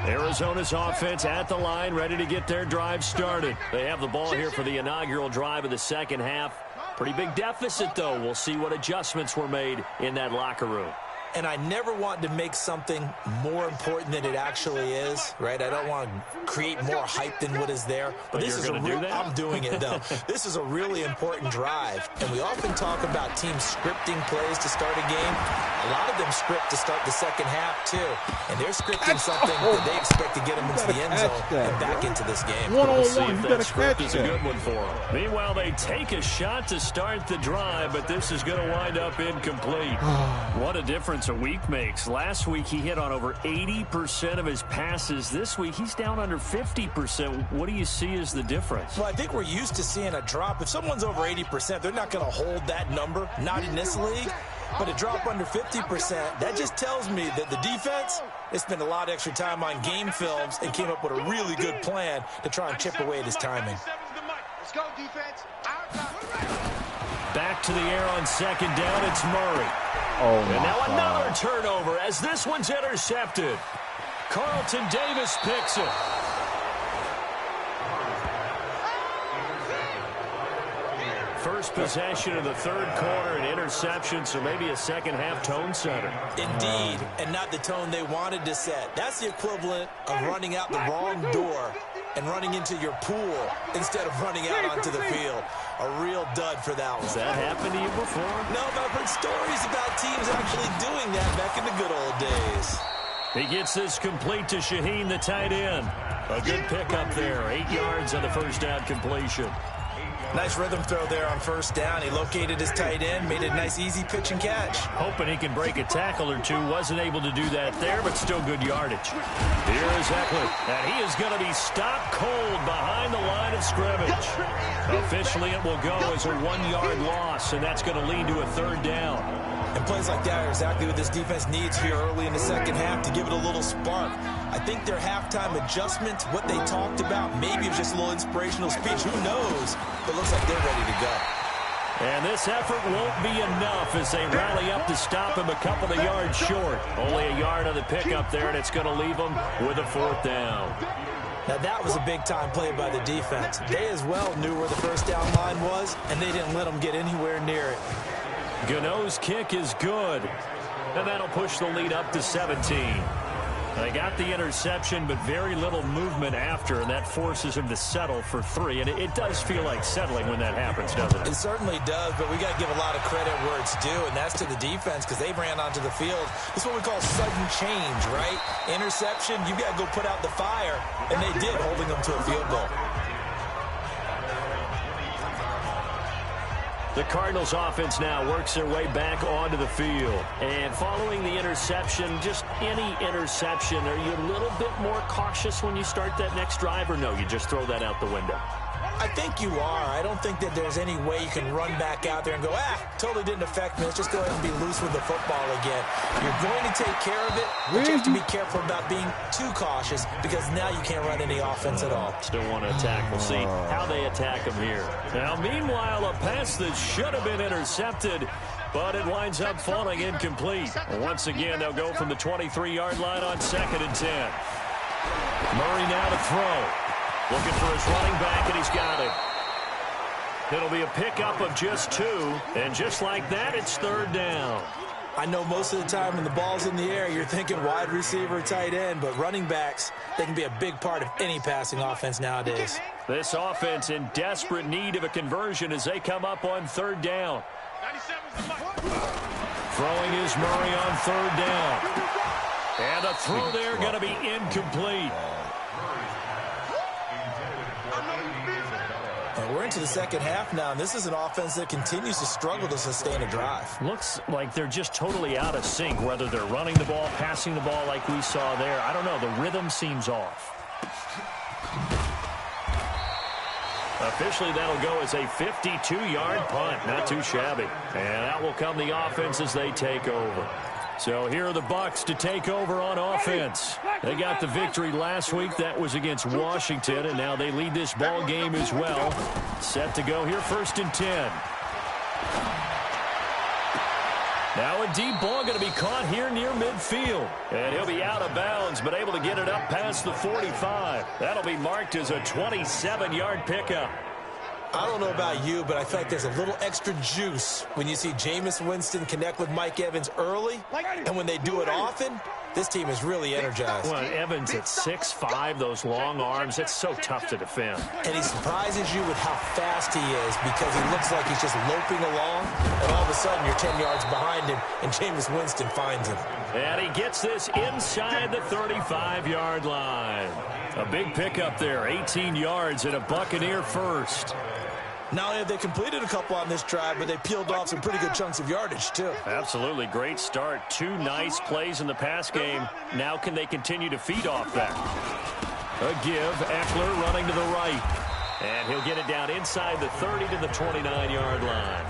Arizona's offense at the line, ready to get their drive started. They have the ball here for the inaugural drive of the 2nd half. Pretty big deficit, though. We'll see what adjustments were made in that locker room. And I never want to make something more important than it actually is, right? I don't want to create more hype than what is there. But this is a real, I'm doing it, though. This is a really important drive. And we often talk about teams scripting plays to start a game. A lot of them script to start the 2nd half, too. And they're scripting something that they expect to get them into the end zone and back into this game. We'll see if that script is a good one for them. Meanwhile, they take a shot to start the drive, but this is going to wind up incomplete. What a difference a week makes. Last week, he hit on over 80% of his passes. This week, he's down under 50%. What do you see as the difference? Well, I think we're used to seeing a drop. If someone's over 80%, they're not going to hold that number, not in this league. But a drop under 50%, that just tells me that the defense, they spent a lot of extra time on game films and came up with a really good plan to try and chip away at his timing. Let's go, defense. Back to the air on 2nd down, it's Murray. And now another turnover as this one's intercepted. Carlton Davis picks it. First possession of the 3rd quarter, an interception, so maybe a 2nd half tone setter. Indeed, and not the tone they wanted to set. That's the equivalent of running out the wrong door and running into your pool instead of running out onto the field. A real dud for that one. Has that happened to you before? No, but I've heard stories about teams actually doing that back in the good old days. He gets this complete to Shaheen, the tight end. A good pickup there. 8 yards on the 1st down completion. Nice rhythm throw there on first down. He located his tight end, made a nice easy pitch and catch. Hoping he can break a tackle or two. Wasn't able to do that there, but still good yardage. Here is Eckler, and he is going to be stopped cold behind the line of scrimmage. Officially, it will go as a 1-yard loss, and that's going to lead to a third down. And plays like that are exactly what this defense needs here early in the second half to give it a little spark. I think their halftime adjustment, what they talked about, maybe it was just a little inspirational speech. Who knows? But it looks like they're ready to go. And this effort won't be enough as they rally up to stop him a couple of yards short. Only a yard on the pickup there, and it's going to leave them with a fourth down. Now, that was a big-time play by the defense. They as well knew where the first down line was, and they didn't let them get anywhere near it. Gano's kick is good, and that'll push the lead up to 17. They got the interception, but very little movement after, and that forces him to settle for 3. And it does feel like settling when that happens, doesn't it? It certainly does, but we got to give a lot of credit where it's due, and that's to the defense because they ran onto the field. This is what we call sudden change, right? Interception, you got to go put out the fire, and they did, holding them to a field goal. The Cardinals offense now works their way back onto the field. And following the interception, just any interception, are you a little bit more cautious when you start that next drive, or no, you just throw that out the window? I think you are. I don't think that there's any way you can run back out there and go, totally didn't affect me. Let's just go ahead and be loose with the football again. You're going to take care of it, but you have to be careful about being too cautious because now you can't run any offense at all. Still want to attack. We'll see how they attack him here. Now, meanwhile, a pass that should have been intercepted, but it winds up falling incomplete. Once again, they'll go from the 23-yard line on 2nd and 10. Murray now to throw. Looking for his running back, and he's got it. It'll be a pickup of just 2, and just like that, it's third down. I know most of the time when the ball's in the air, you're thinking wide receiver, tight end, but running backs, they can be a big part of any passing offense nowadays. This offense in desperate need of a conversion as they come up on third down. Throwing is Murray on third down. And a throw there going to be incomplete. And we're into the second half now, and this is an offense that continues to struggle to sustain a drive. Looks like they're just totally out of sync, whether they're running the ball, passing the ball like we saw there. I don't know. The rhythm seems off. Officially, that'll go as a 52-yard punt. Not too shabby. And out will come the offense as they take over. So here are the Bucs to take over on offense. They got the victory last week. That was against Washington, and now they lead this ball game as well. Set to go here, 1st and 10. Now a deep ball going to be caught here near midfield. And he'll be out of bounds, but able to get it up past the 45. That'll be marked as a 27-yard pickup. I don't know about you, but I feel like there's a little extra juice when you see Jameis Winston connect with Mike Evans early, and when they do it often, this team is really energized. Well, Evans at 6'5", those long arms, it's so tough to defend. And he surprises you with how fast he is because he looks like he's just loping along, and all of a sudden you're 10 yards behind him, and Jameis Winston finds him. And he gets this inside the 35-yard line. A big pickup there, 18 yards and a Buccaneer first. Not only have they completed a couple on this drive, but they peeled off some pretty good chunks of yardage, too. Absolutely. Great start. 2 nice plays in the pass game. Now can they continue to feed off that? A give. Eckler running to the right. And he'll get it down inside the 30 to the 29-yard line.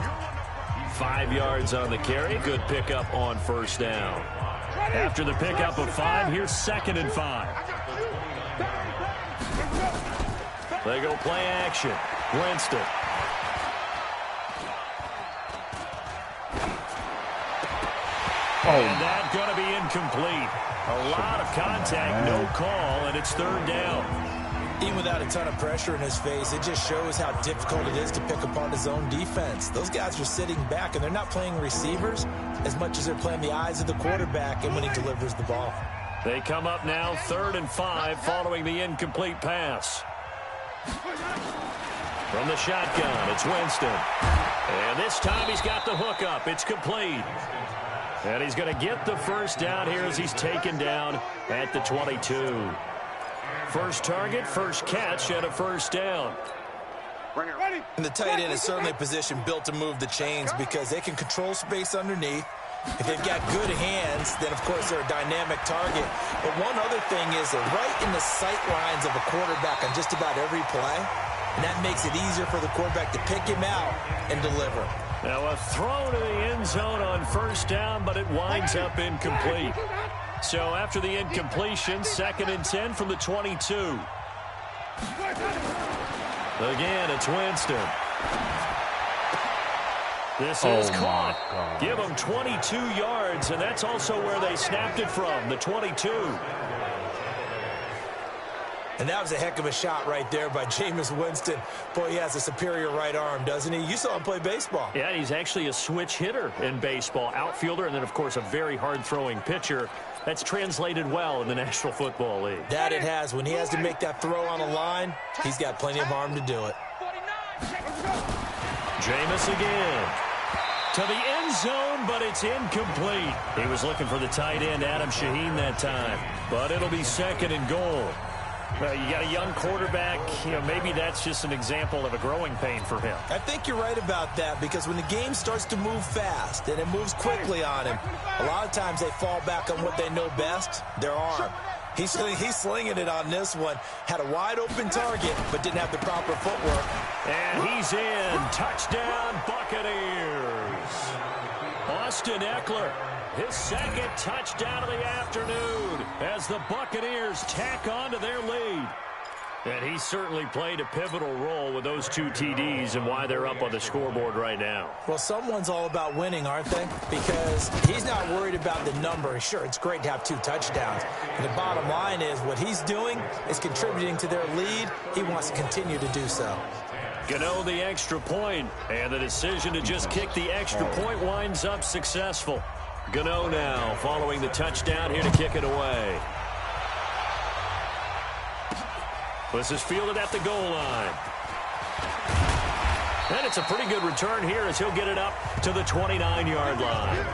5 yards on the carry. Good pickup on first down. After the pickup of 5, here's 2nd and 5. They go play action. Winston. And that's going to be incomplete. A lot of contact, no call, and it's third down. Even without a ton of pressure in his face, it just shows how difficult it is to pick apart his own defense. Those guys are sitting back, and they're not playing receivers as much as they're playing the eyes of the quarterback and when he delivers the ball. They come up now 3rd and 5 following the incomplete pass. From the shotgun, it's Winston. And this time he's got the hook up. It's complete. And he's going to get the first down here as he's taken down at the 22. First target, first catch, and a first down. And the tight end is certainly a position built to move the chains because they can control space underneath. If they've got good hands, then, of course, they're a dynamic target. But one other thing is they're right in the sight lines of a quarterback on just about every play, and that makes it easier for the quarterback to pick him out and deliver. Now a throw to the end zone on first down, but it winds up incomplete. So after the incompletion, 2nd and 10 from the 22. Again, it's Winston. This is caught. Give them 22 yards, and that's also where they snapped it from, the 22. And that was a heck of a shot right there by Jameis Winston. Boy, he has a superior right arm, doesn't he? You saw him play baseball. Yeah, he's actually a switch hitter in baseball, outfielder, and then, of course, a very hard-throwing pitcher. That's translated well in the National Football League. That it has. When he has to make that throw on a line, he's got plenty of arm to do it. Jameis again. To the end zone, but it's incomplete. He was looking for the tight end, Adam Shaheen, that time. But it'll be 2nd and goal. You got a young quarterback. Maybe that's just an example of a growing pain for him. I think you're right about that because when the game starts to move fast and it moves quickly on him, a lot of times they fall back on what they know best, their arm. He's slinging it on this one. Had a wide-open target, but didn't have the proper footwork. And he's in. Touchdown, Buccaneers. Austin Eckler, his 2nd touchdown of the afternoon as the Buccaneers tack on to their lead. And he certainly played a pivotal role with those 2 TDs and why they're up on the scoreboard right now. Well, someone's all about winning, aren't they? Because he's not worried about the number. Sure, it's great to have 2 touchdowns. But the bottom line is what he's doing is contributing to their lead. He wants to continue to do so. Gano the extra point, and the decision to just kick the extra point winds up successful. Gano now following the touchdown here to kick it away. This is fielded at the goal line. And it's a pretty good return here as he'll get it up to the 29-yard line.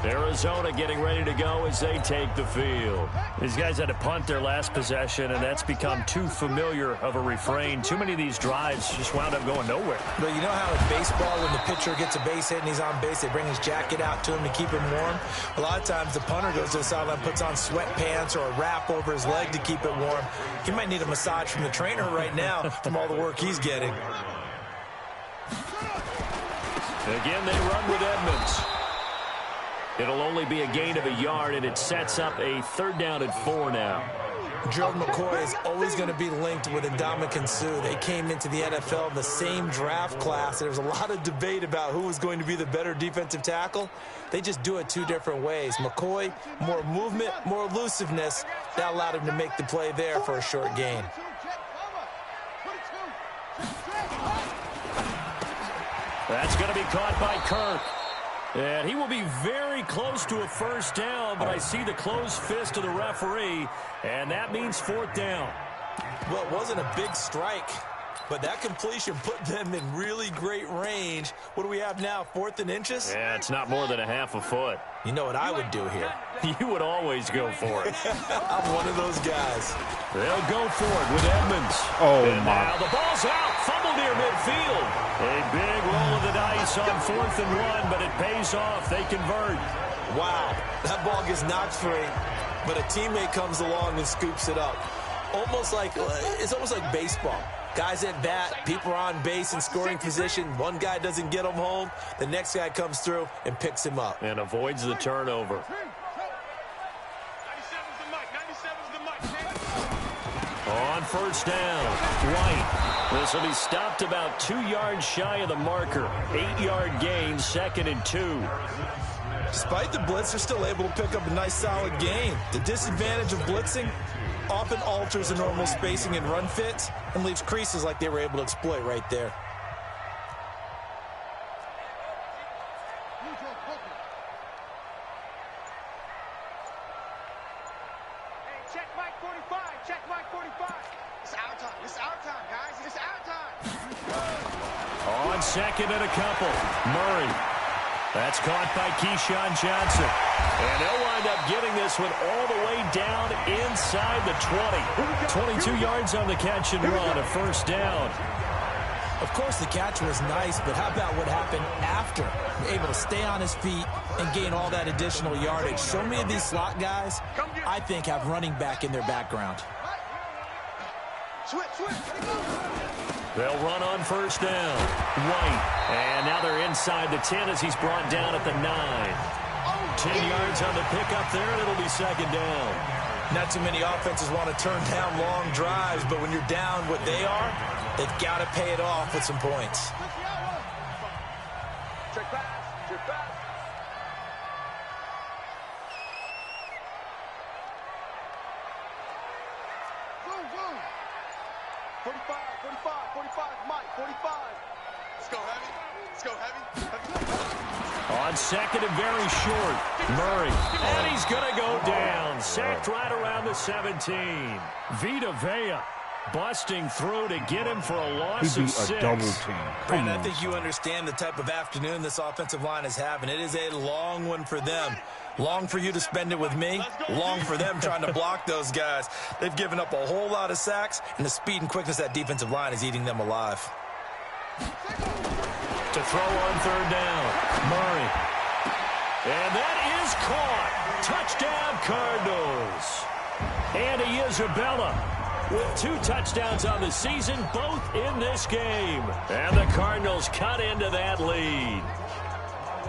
Arizona getting ready to go as they take the field. These guys had to punt their last possession, and that's become too familiar of a refrain. Too many of these drives just wound up going nowhere. But you know how in baseball, when the pitcher gets a base hit and he's on base, they bring his jacket out to him to keep him warm? A lot of times the punter goes to the sideline, puts on sweatpants or a wrap over his leg to keep it warm. He might need a massage from the trainer right now from all the work he's getting. Again, they run with Edmonds. It'll only be a gain of a yard, and it sets up a 3rd down and 4 now. Gerald McCoy is always going to be linked with Ndamukong Suh. They came into the NFL in the same draft class. There was a lot of debate about who was going to be the better defensive tackle. They just do it 2 different ways. McCoy, more movement, more elusiveness. That allowed him to make the play there for a short gain. That's going to be caught by Kirk. And he will be very close to a 1st down, but I see the closed fist of the referee, and that means 4th down. Well, it wasn't a big strike, but that completion put them in really great range. What do we have now, 4th and inches? Yeah, it's not more than a half a foot. You know what I would do here? You would always go for it. I'm one of those guys. They'll go for it with Edmonds. Oh, and my. Now the ball's out. Fumble near midfield. A big roll of the dice on 4th and 1, but it pays off. They convert. Wow, that ball gets knocked free, but a teammate comes along and scoops it up. It's almost like baseball. Guys at bat, people are on base in scoring position. One guy doesn't get him home. The next guy comes through and picks him up. And avoids the turnover. On 1st down, White. This will be stopped about 2 yards shy of the marker. 8-yard gain, 2nd and 2. Despite the blitz, they're still able to pick up a nice solid gain. The disadvantage of blitzing often alters the normal spacing and run fits and leaves creases like they were able to exploit right there. Check Mike 45. Check Mike 45. It's our time. It's our time, guys. It's our time. On 2nd and a couple. Murray. That's caught by Keyshawn Johnson. And they'll wind up getting this one all the way down inside the 20. 22 yards on the catch and run, a first down. Of course, the catch was nice, but how about what happened after? Able to stay on his feet and gain all that additional yardage. So many of these slot guys, I think, have running back in their background. They'll run on first down. White. And now they're inside the 10 as he's brought down at the 9. 10 yards on the pickup there, and it'll be second down. Not too many offenses want to turn down long drives, but when you're down what they are, they've got to pay it off with some points. Check pass. Check pass. Boom, boom. 45, 45, Mike, 45. Let's go heavy. Let's go heavy. On second and very short, Murray. And he's going to go down. Sacked right around the 17. Vita Vea busting through to get him for a loss He'd of be 6. a double team. Brandon, I think you understand the type of afternoon this offensive line is having. It is a long one for them. Long for you to spend it with me. Long for them trying to block those guys. They've given up a whole lot of sacks, and the speed and quickness of that defensive line is eating them alive. To throw on third down, Murray. And that is caught. Touchdown, Cardinals. Andy Isabella with 2 touchdowns on the season, both in this game. And the Cardinals cut into that lead.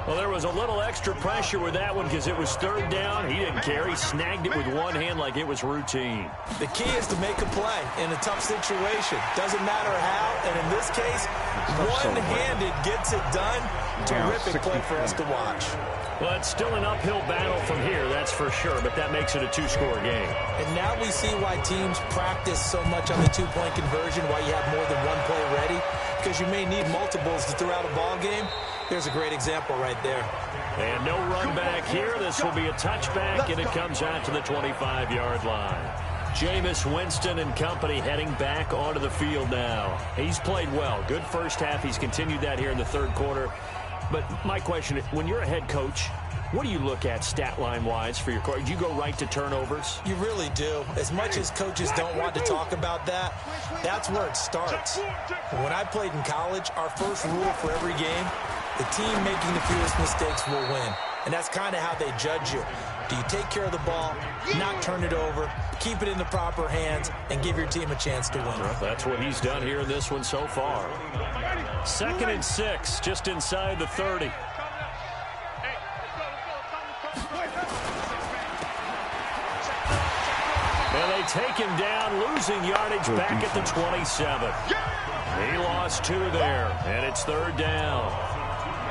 Well, there was a little extra pressure with that one because it was third down. He didn't care. He snagged it with one hand like it was routine. The key is to make a play in a tough situation. Doesn't matter how, and in this case, one-handed gets it done. Terrific play for us to watch. Well, it's still an uphill battle from here, that's for sure, but that makes it a 2-score game. And now we see why teams practice so much on the 2-point conversion, why you have more than one play ready, because you may need multiples to throw out a ball game. There's a great example right there. And no run back here. This will be a touchback, and it comes out to the 25-yard line. Jameis Winston and company heading back onto the field now. He's played well. Good first half. He's continued that here in the third quarter. But my question, when you're a head coach, what do you look at stat line-wise for your coach? Do you go right to turnovers? You really do. As much as coaches don't want to talk about that, that's where it starts. When I played in college, our first rule for every game, the team making the fewest mistakes will win. And that's kind of how they judge you. Do you take care of the ball, not turn it over, keep it in the proper hands, and give your team a chance to win? Well, that's what he's done here in this one so far. 2nd and 6, just inside the 30. And they take him down, losing yardage back at the 27. He lost 2 there, and it's third down.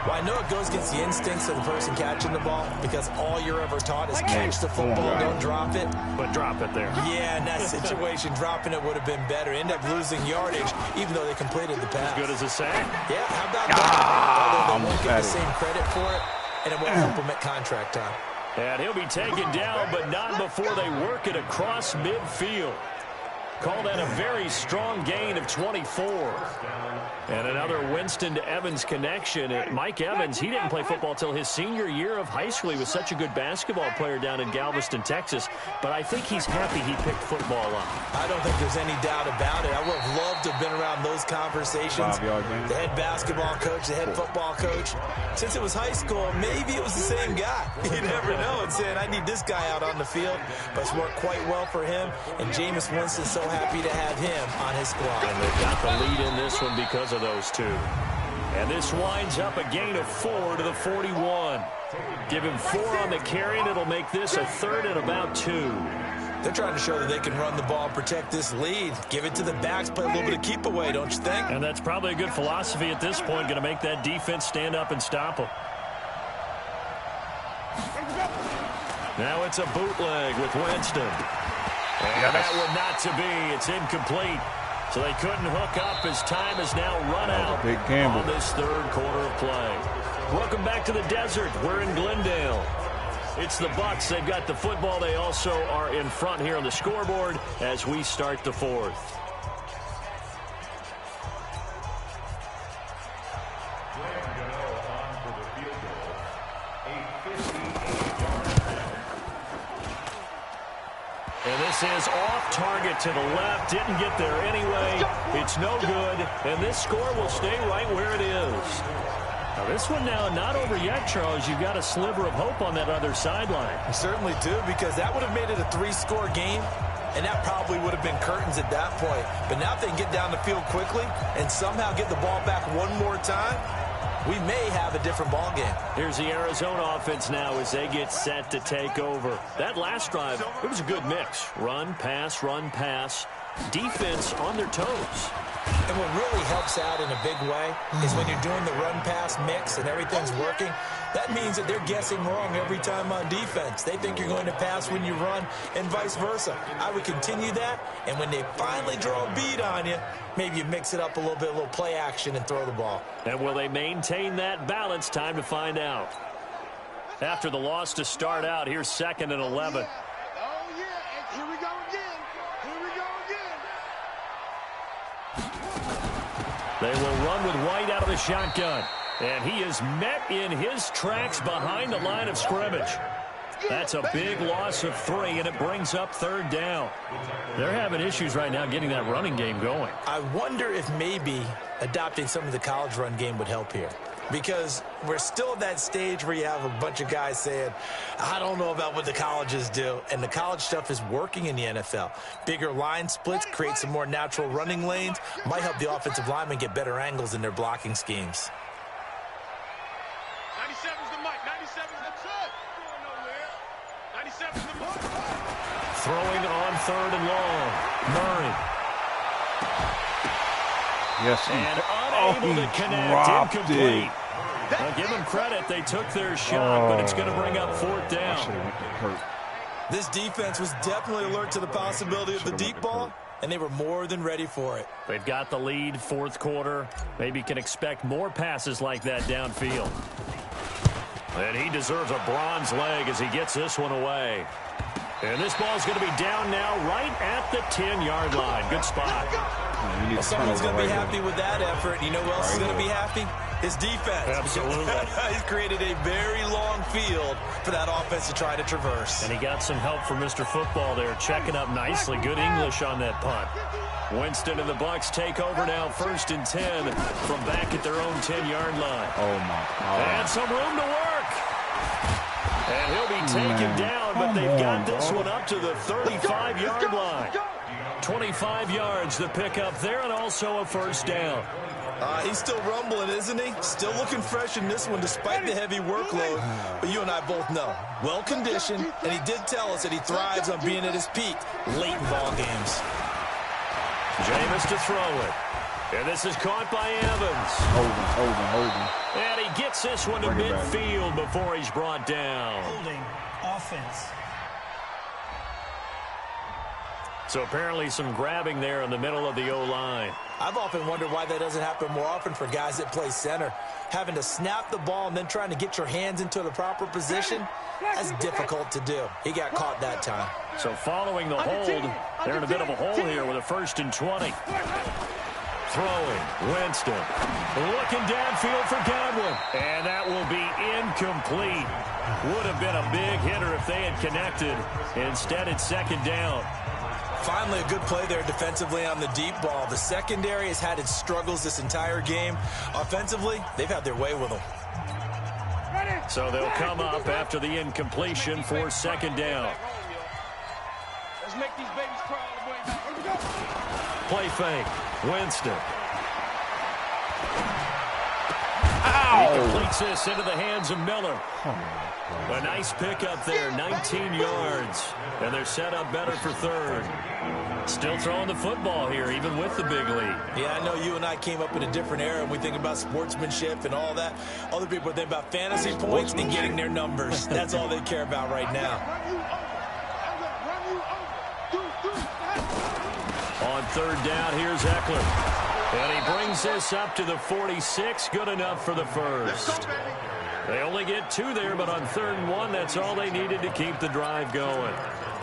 Well, I know it goes against the instincts of the person catching the ball because all you're ever taught is catch the football, don't drop it. But drop it there. Yeah, in that situation, dropping it would have been better. End up losing yardage, even though they completed the pass. As good as a sack. Yeah, how about that? Although they won't get the same credit for it, and it won't help them at contract time. And he'll be taken down, but not before they work it across midfield. Call that a very strong gain of 24. And another Winston to Evans connection. Mike Evans, he didn't play football until his senior year of high school. He was such a good basketball player down in Galveston, Texas. But I think he's happy he picked football up. I don't think there's any doubt about it. I would have loved to have been around those conversations. The head basketball coach, the head football coach. Since it was high school, maybe it was the same guy. You never know. And saying, I need this guy out on the field. But it's worked quite well for him. And Jameis Winston's so happy to have him on his squad. And they've got the lead in this one because of those 2. And this winds up a gain of 4 to the 41. Give him 4 on the carry, and it'll make this a 3rd and about 2. They're trying to show that they can run the ball and protect this lead. Give it to the backs, play a little bit of keep away, don't you think? And that's probably a good philosophy at this point, going to make that defense stand up and stop them. Now it's a bootleg with Winston. And that would not to be. It's incomplete. So they couldn't hook up as time has now run out on this third quarter of play. Welcome back to the desert. We're in Glendale. It's the Bucs. They've got the football. They also are in front here on the scoreboard as we start the 4th. And this is off target to the left. Didn't get there anyway. It's no good. And this score will stay right where it is. Now this one now not over yet, Charles. You've got a sliver of hope on that other sideline. I certainly do, because that would have made it a 3-score game, and that probably would have been curtains at that point. But now if they can get down the field quickly and somehow get the ball back one more time, we may have a different ball game. Here's the Arizona offense now as they get set to take over. That last drive, it was a good mix. Run, pass, defense on their toes. And what really helps out in a big way is when you're doing the run-pass mix and everything's working, that means that they're guessing wrong every time on defense. They think you're going to pass when you run and vice versa. I would continue that, and when they finally draw a beat on you, maybe you mix it up a little play action and throw the ball. And will they maintain that balance? Time to find out. After the loss to start out, here's 2nd and 11. Oh, yeah, and here we go again. Here we go again. They will run with White out of the shotgun. And he is met in his tracks behind the line of scrimmage. That's a big loss of 3, and it brings up 3rd down. They're having issues right now getting that running game going. I wonder if maybe adopting some of the college run game would help here. Because we're still at that stage where you have a bunch of guys saying, I don't know about what the colleges do. And the college stuff is working in the NFL. Bigger line splits, create some more natural running lanes, might help the offensive linemen get better angles in their blocking schemes. 97's the mic. 97's the truck. Going nowhere. 97's the mic. Throwing on 3rd and long. Murray. Yes, And unable to connect. Incomplete. Well, give them credit. They took their shot, but it's going to bring up 4th down. This defense was definitely alert to the possibility of the deep ball, and they were more than ready for it. They've got the lead, 4th quarter. Maybe can expect more passes like that downfield. And he deserves a bronze leg as he gets this one away. And this ball's going to be down now right at the 10-yard line. Good spot. Well, someone's going to be happy with that effort. You know who else is going to be happy? His defense. Absolutely. He's created a very long field for that offense to try to traverse. And he got some help from Mr. Football there, checking up nicely. Good English on that punt. Winston and the Bucs take over now, 1st and 10 from back at their own 10-yard line. Oh, my God. And some room to work. And he'll be taken down, but they've got this one up to the 35-yard line. 25 yards the pickup there, and also a 1st down. He's still rumbling, isn't he? Still looking fresh in this one despite the heavy workload. But you and I both know, well-conditioned, and he did tell us that he thrives on being at his peak late in ball games. Jameis to throw it. And this is caught by Evans. Holding. And he gets this one to midfield before he's brought down. Holding offense. So apparently some grabbing there in the middle of the O-line. I've often wondered why that doesn't happen more often for guys that play center. Having to snap the ball and then trying to get your hands into the proper position, that's difficult to do. He got caught that time. So following the hold, they're in a bit of a hole here with a 1st and 20. Throwing, Winston. Looking downfield for Godwin. And that will be incomplete. Would have been a big hitter if they had connected. Instead, it's 2nd down. Finally, a good play there defensively on the deep ball. The secondary has had its struggles this entire game. Offensively, they've had their way with them. So they'll come up after the incompletion for 2nd down. Let's make these babies cry all the way back. Here we go. Play fake. Winston. He completes this into the hands of Miller. A nice pickup there, 19 yards. And they're set up better for 3rd. Still throwing the football here, even with the big lead. Yeah, I know you and I came up in a different era, and we think about sportsmanship and all that. Other people think about fantasy points and getting their numbers. That's all they care about right now. On 3rd down, here's Eckler. And he brings this up to the 46. Good enough for the 1st. They only get 2 there, but on 3rd and 1, that's all they needed to keep the drive going.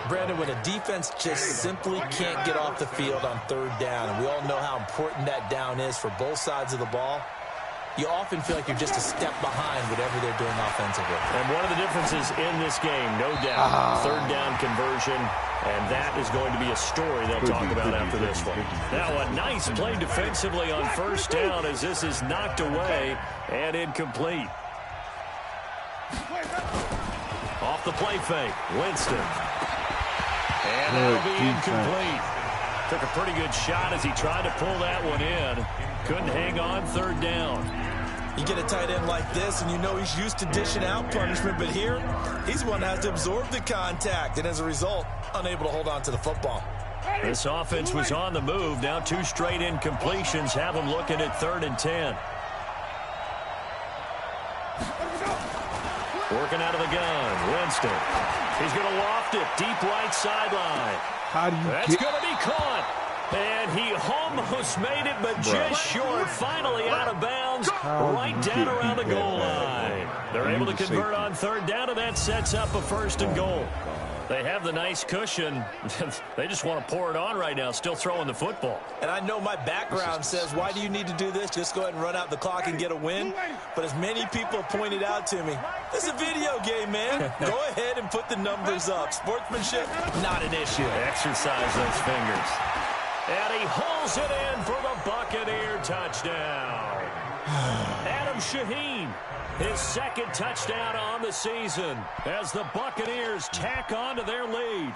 Brandon, when a defense just simply can't get off the field on 3rd down, and we all know how important that down is for both sides of the ball, you often feel like you're just a step behind whatever they're doing offensively. And one of the differences in this game, no doubt, third down conversion, and that is going to be a story they'll talk about after this one. Now a nice play defensively on first down as this is knocked away and incomplete. Off the play fake, Winston. And that'll be incomplete. Took a pretty good shot as he tried to pull that one in. Couldn't hang on third down. You get a tight end like this, and you know he's used to dishing out punishment, but here, he's the one that has to absorb the contact, and as a result, unable to hold on to the football. This offense was on the move. Now 2 straight incompletions have them looking at 3rd and 10. Working out of the gun, Winston. He's going to loft it deep right sideline. How do you That's going to be caught. And he almost made it, but just short. Finally out of bounds, right down around the goal line. They're able to convert on third down, and that sets up a 1st and goal. They have the nice cushion. They just want to pour it on right now, still throwing the football. And I know my background says, why do you need to do this? Just go ahead and run out the clock and get a win. But as many people have pointed out to me, this is a video game, man. Go ahead and put the numbers up. Sportsmanship, not an issue. Exercise those fingers. And he hauls it in for the Buccaneer touchdown. Adam Shaheen, his 2nd touchdown on the season as the Buccaneers tack on to their lead.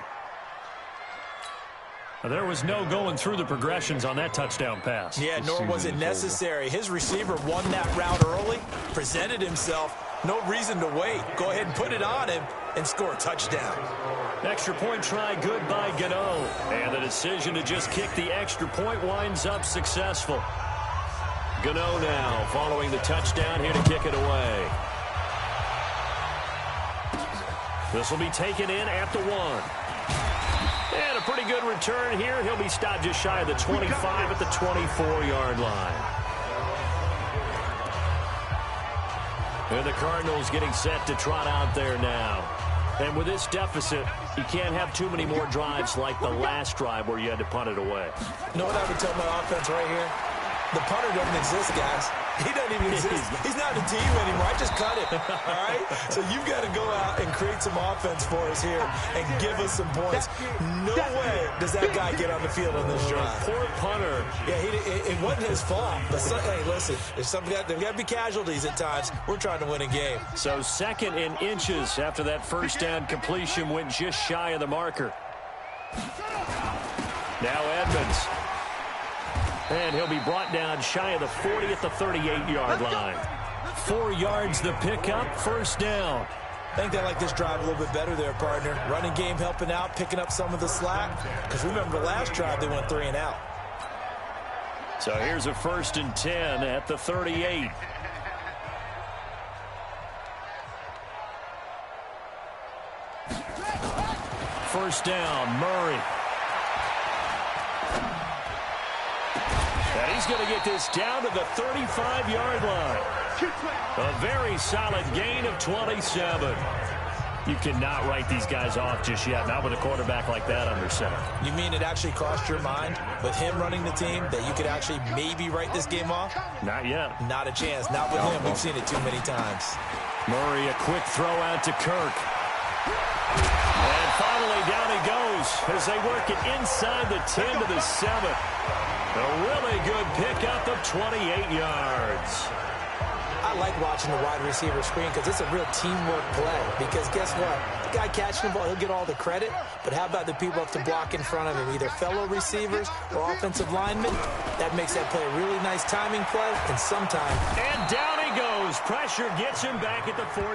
There was no going through the progressions on that touchdown pass. Yeah, nor was it necessary. His receiver won that route early, presented himself. No reason to wait. Go ahead and put it on him and score a touchdown. Extra point try good by Gano. And the decision to just kick the extra point winds up successful. Gano now following the touchdown here to kick it away. This will be taken in at the 1. And a pretty good return here. He'll be stopped just shy of the 25 at the 24-yard line. And the Cardinals getting set to trot out there now. And with this deficit, you can't have too many more drives like the last drive where you had to punt it away. You know what I would tell my offense right here? The punter doesn't exist, guys. He doesn't even exist. He's not a team anymore. I just cut it, all right? So you've got to go out and create some offense for us here and give us some points. No way does that guy get on the field on this drive. Poor punter. Yeah, it wasn't his fault. But hey, listen, there's got to be casualties at times. We're trying to win a game. So 2nd and inches after that first down completion went just shy of the marker. Now Edmonds. And he'll be brought down shy of the 40 at the 38-yard line. 4 yards the pickup, 1st down. I think they like this drive a little bit better there, partner. Running game helping out, picking up some of the slack. Because remember the last drive, they went 3 and out. So here's a 1st and 10 at the 38. First down, Murray. And he's going to get this down to the 35-yard line. A very solid gain of 27. You cannot write these guys off just yet, not with a quarterback like that under center. You mean it actually crossed your mind with him running the team that you could actually maybe write this game off? Not yet. Not a chance. Not with him. We've seen it too many times. Murray, a quick throw out to Kirk. And finally down he goes as they work it inside the 10 to the 7. A really good pickup of 28 yards. I like watching the wide receiver screen because it's a real teamwork play. Because guess what? The guy catching the ball, he'll get all the credit. But how about the people up to block in front of him, either fellow receivers or offensive linemen? That makes that play a really nice timing play. And sometimes... And down he goes. Pressure gets him back at the 14.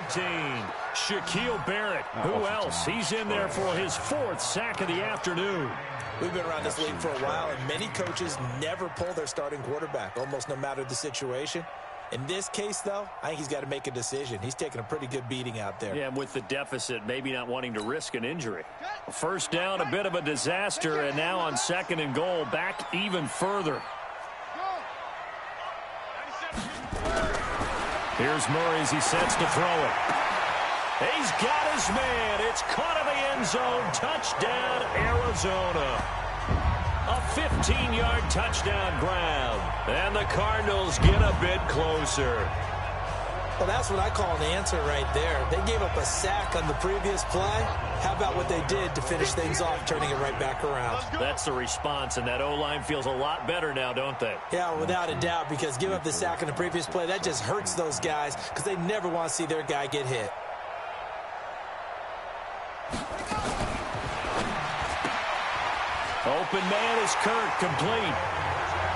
Shaquille Barrett. Who else? He's in there for his 4th sack of the afternoon. We've been around this league for a while, and many coaches never pull their starting quarterback, almost no matter the situation. In this case, though, I think he's got to make a decision. He's taking a pretty good beating out there. Yeah, and with the deficit, maybe not wanting to risk an injury. First down, a bit of a disaster, and now on 2nd and goal, back even further. Here's Murray as he sets to throw it. He's got his man. It's caught in the end zone. Touchdown, Arizona. A 15-yard touchdown grab. And the Cardinals get a bit closer. Well, that's what I call an answer right there. They gave up a sack on the previous play. How about what they did to finish things off, turning it right back around? That's the response, and that O-line feels a lot better now, don't they? Yeah, without a doubt, because give up the sack on the previous play, that just hurts those guys because they never want to see their guy get hit. Open man is Kirk, complete.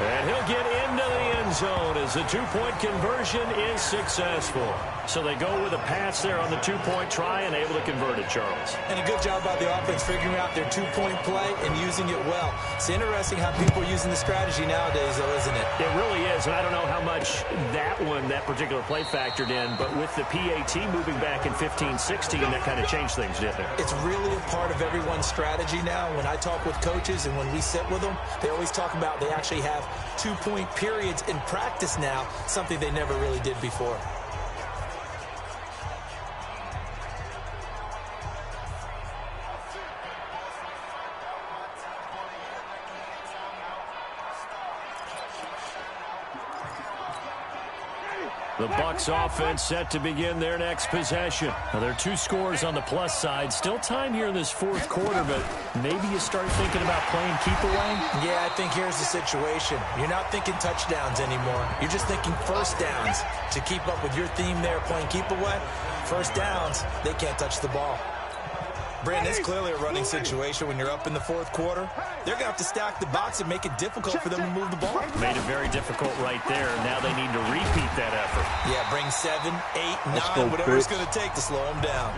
And he'll get into the end zone as the two-point conversion is successful. So they go with a pass there on the two-point try and able to convert it, Charles. And a good job by the offense figuring out their two-point play and using it well. It's interesting how people are using the strategy nowadays, though, isn't it? It really is, and I don't know how much that particular play factored in, but with the PAT moving back in 15-16, that kind of changed things, didn't it? It's really a part of everyone's strategy now. When I talk with coaches and when we sit with them, they always talk about they actually have two-point periods in practice now, something they never really did before. The Bucs offense set to begin their next possession. Now, there are two scores on the plus side. Still time here in this fourth quarter, but maybe you start thinking about playing keep away? Yeah, I think here's the situation. You're not thinking touchdowns anymore. You're just thinking first downs. To keep up with your theme there, playing keep away, first downs, they can't touch the ball. Brandon, it's clearly a running situation when you're up in the fourth quarter. They're going to have to stack the box and make it difficult for them to move the ball. Made it very difficult right there. Now they need to repeat that effort. Yeah, bring 7, 8, 9, whatever it's going to take to slow them down.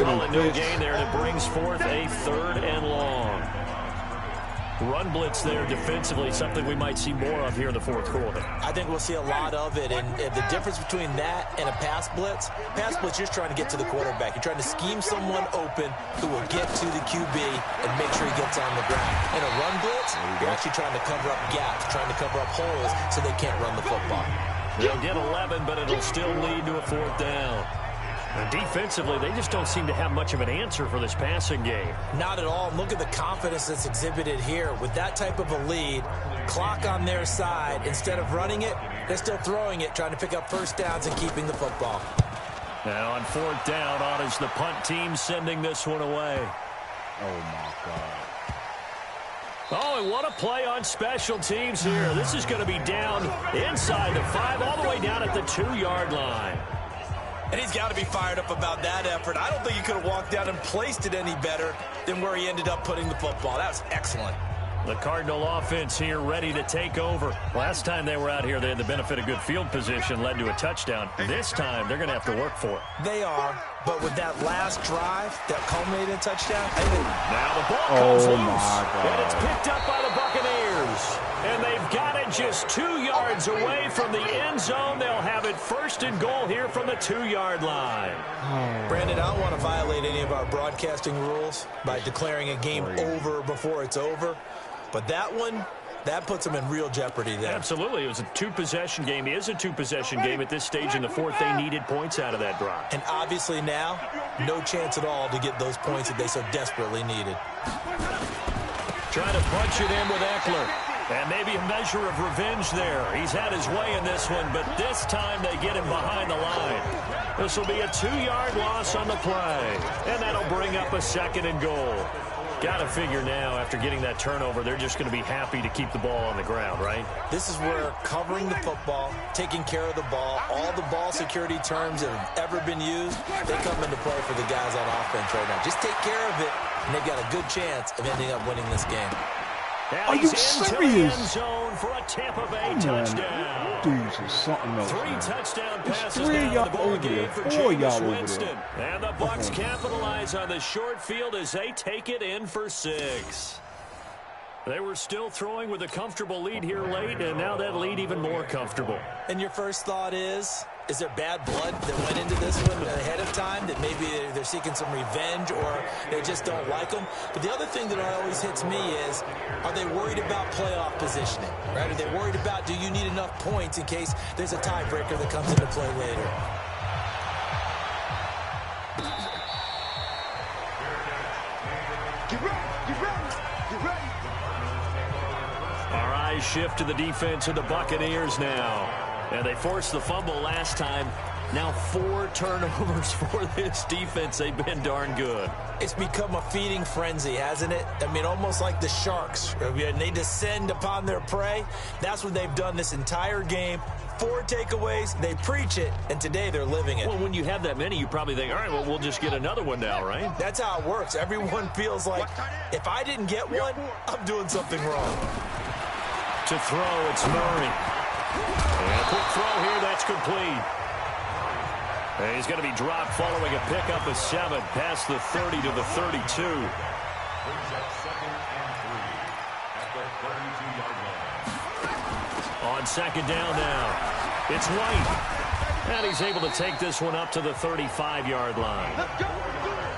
Call it no gain there, and it brings forth a third and long. Run blitz there defensively, something we might see more of here in the fourth quarter. I think we'll see a lot of it, and the difference between that and a pass blitz, you're just trying to get to the quarterback. You're trying to scheme someone open who will get to the QB and make sure he gets on the ground. In a run blitz, you're actually trying to cover up gaps, trying to cover up holes so they can't run the football. They'll get 11, but it'll still lead to a fourth down. And defensively, they just don't seem to have much of an answer for this passing game. Not at all. Look at the confidence that's exhibited here. With that type of a lead, clock on their side, instead of running it, they're still throwing it, trying to pick up first downs and keeping the football. Now on fourth down, on is the punt team sending this one away. Oh, my God. Oh, and what a play on special teams here. This is going to be down inside the 5, all the way down at the 2-yard line. And he's got to be fired up about that effort. I don't think he could have walked down and placed it any better than where he ended up putting the football. That was excellent. The Cardinal offense here ready to take over. Last time they were out here, they had the benefit of good field position, led to a touchdown. This time, they're going to have to work for it. They are, but with that last drive that culminated in a touchdown, now the ball comes loose, God. and it's picked up by the Buccaneers. And they've got it just 2 yards away from the end zone. They'll have it first and goal here from the 2-yard line. Brandon, I don't want to violate any of our broadcasting rules by declaring a game over before it's over. But that one, that puts them in real jeopardy there. Absolutely. It was a two-possession game. It is a two-possession game at this stage in the fourth. They needed points out of that drive. And obviously now, no chance at all to get those points that they so desperately needed. Trying to punch it in with Eckler. And maybe a measure of revenge there. He's had his way in this one, but this time they get him behind the line. This will be a 2-yard loss on the play. And that'll bring up a second and goal. Got to figure now, after getting that turnover, they're just going to be happy to keep the ball on the ground, right? This is where covering the football, taking care of the ball, all the ball security terms that have ever been used, they come into play for the guys on offense right now. Just take care of it, and they've got a good chance of ending up winning this game. Now Are you he's into serious? the end zone for a Tampa Bay touchdown. Dudes is something else. 3 man. touchdown There's passes 3 of now in y'all the ball over game there. for 4 Jameis y'all over Winston. there. And the Bucs capitalize on the short field as they take it in for 6. They were still throwing with a comfortable lead here late, and now that lead even more comfortable. And your first thought is there bad blood that went into this one ahead of time, that maybe they're seeking some revenge or they just don't like them? But the other thing that always hits me is, are they worried about playoff positioning? Right? Are they worried about, do you need enough points in case there's a tiebreaker that comes into play later? Get ready, get ready, get ready. shift to the defense of the Buccaneers now. And they forced the fumble last time. Now 4 turnovers for this defense. They've been darn good. It's become a feeding frenzy, hasn't it? I mean, almost like the sharks. They descend upon their prey. That's what they've done this entire game. 4 takeaways, they preach it, and today they're living it. Well, when you have that many, you probably think, all right, well, we'll just get another one now, right? That's how it works. Everyone feels like, if I didn't get one, I'm doing something wrong. To throw, it's Murray. And a quick throw here, that's complete. And he's going to be dropped following a pickup of 7 past the 30 to the 32. On second down now, it's White. And he's able to take this one up to the 35-yard line.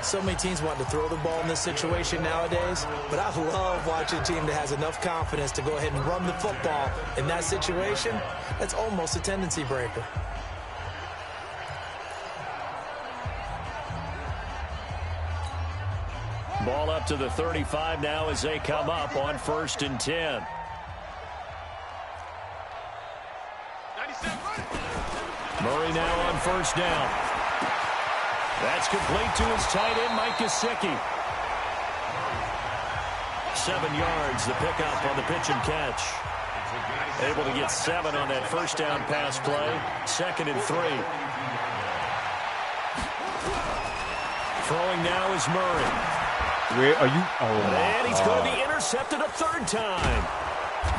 So many teams want to throw the ball in this situation nowadays, but I love watching a team that has enough confidence to go ahead and run the football in that situation. That's almost a tendency breaker. Ball up to the 35 now as they come up on 1st and 10. Murray now on 1st down. That's complete to his tight end, Mike Gesicki. 7 yards, the pickup on the pitch and catch. Able to get 7 on that 1st down pass play. 2nd and 3. Throwing now is Murray. Where are you? Oh, and he's going to be intercepted a 3rd time.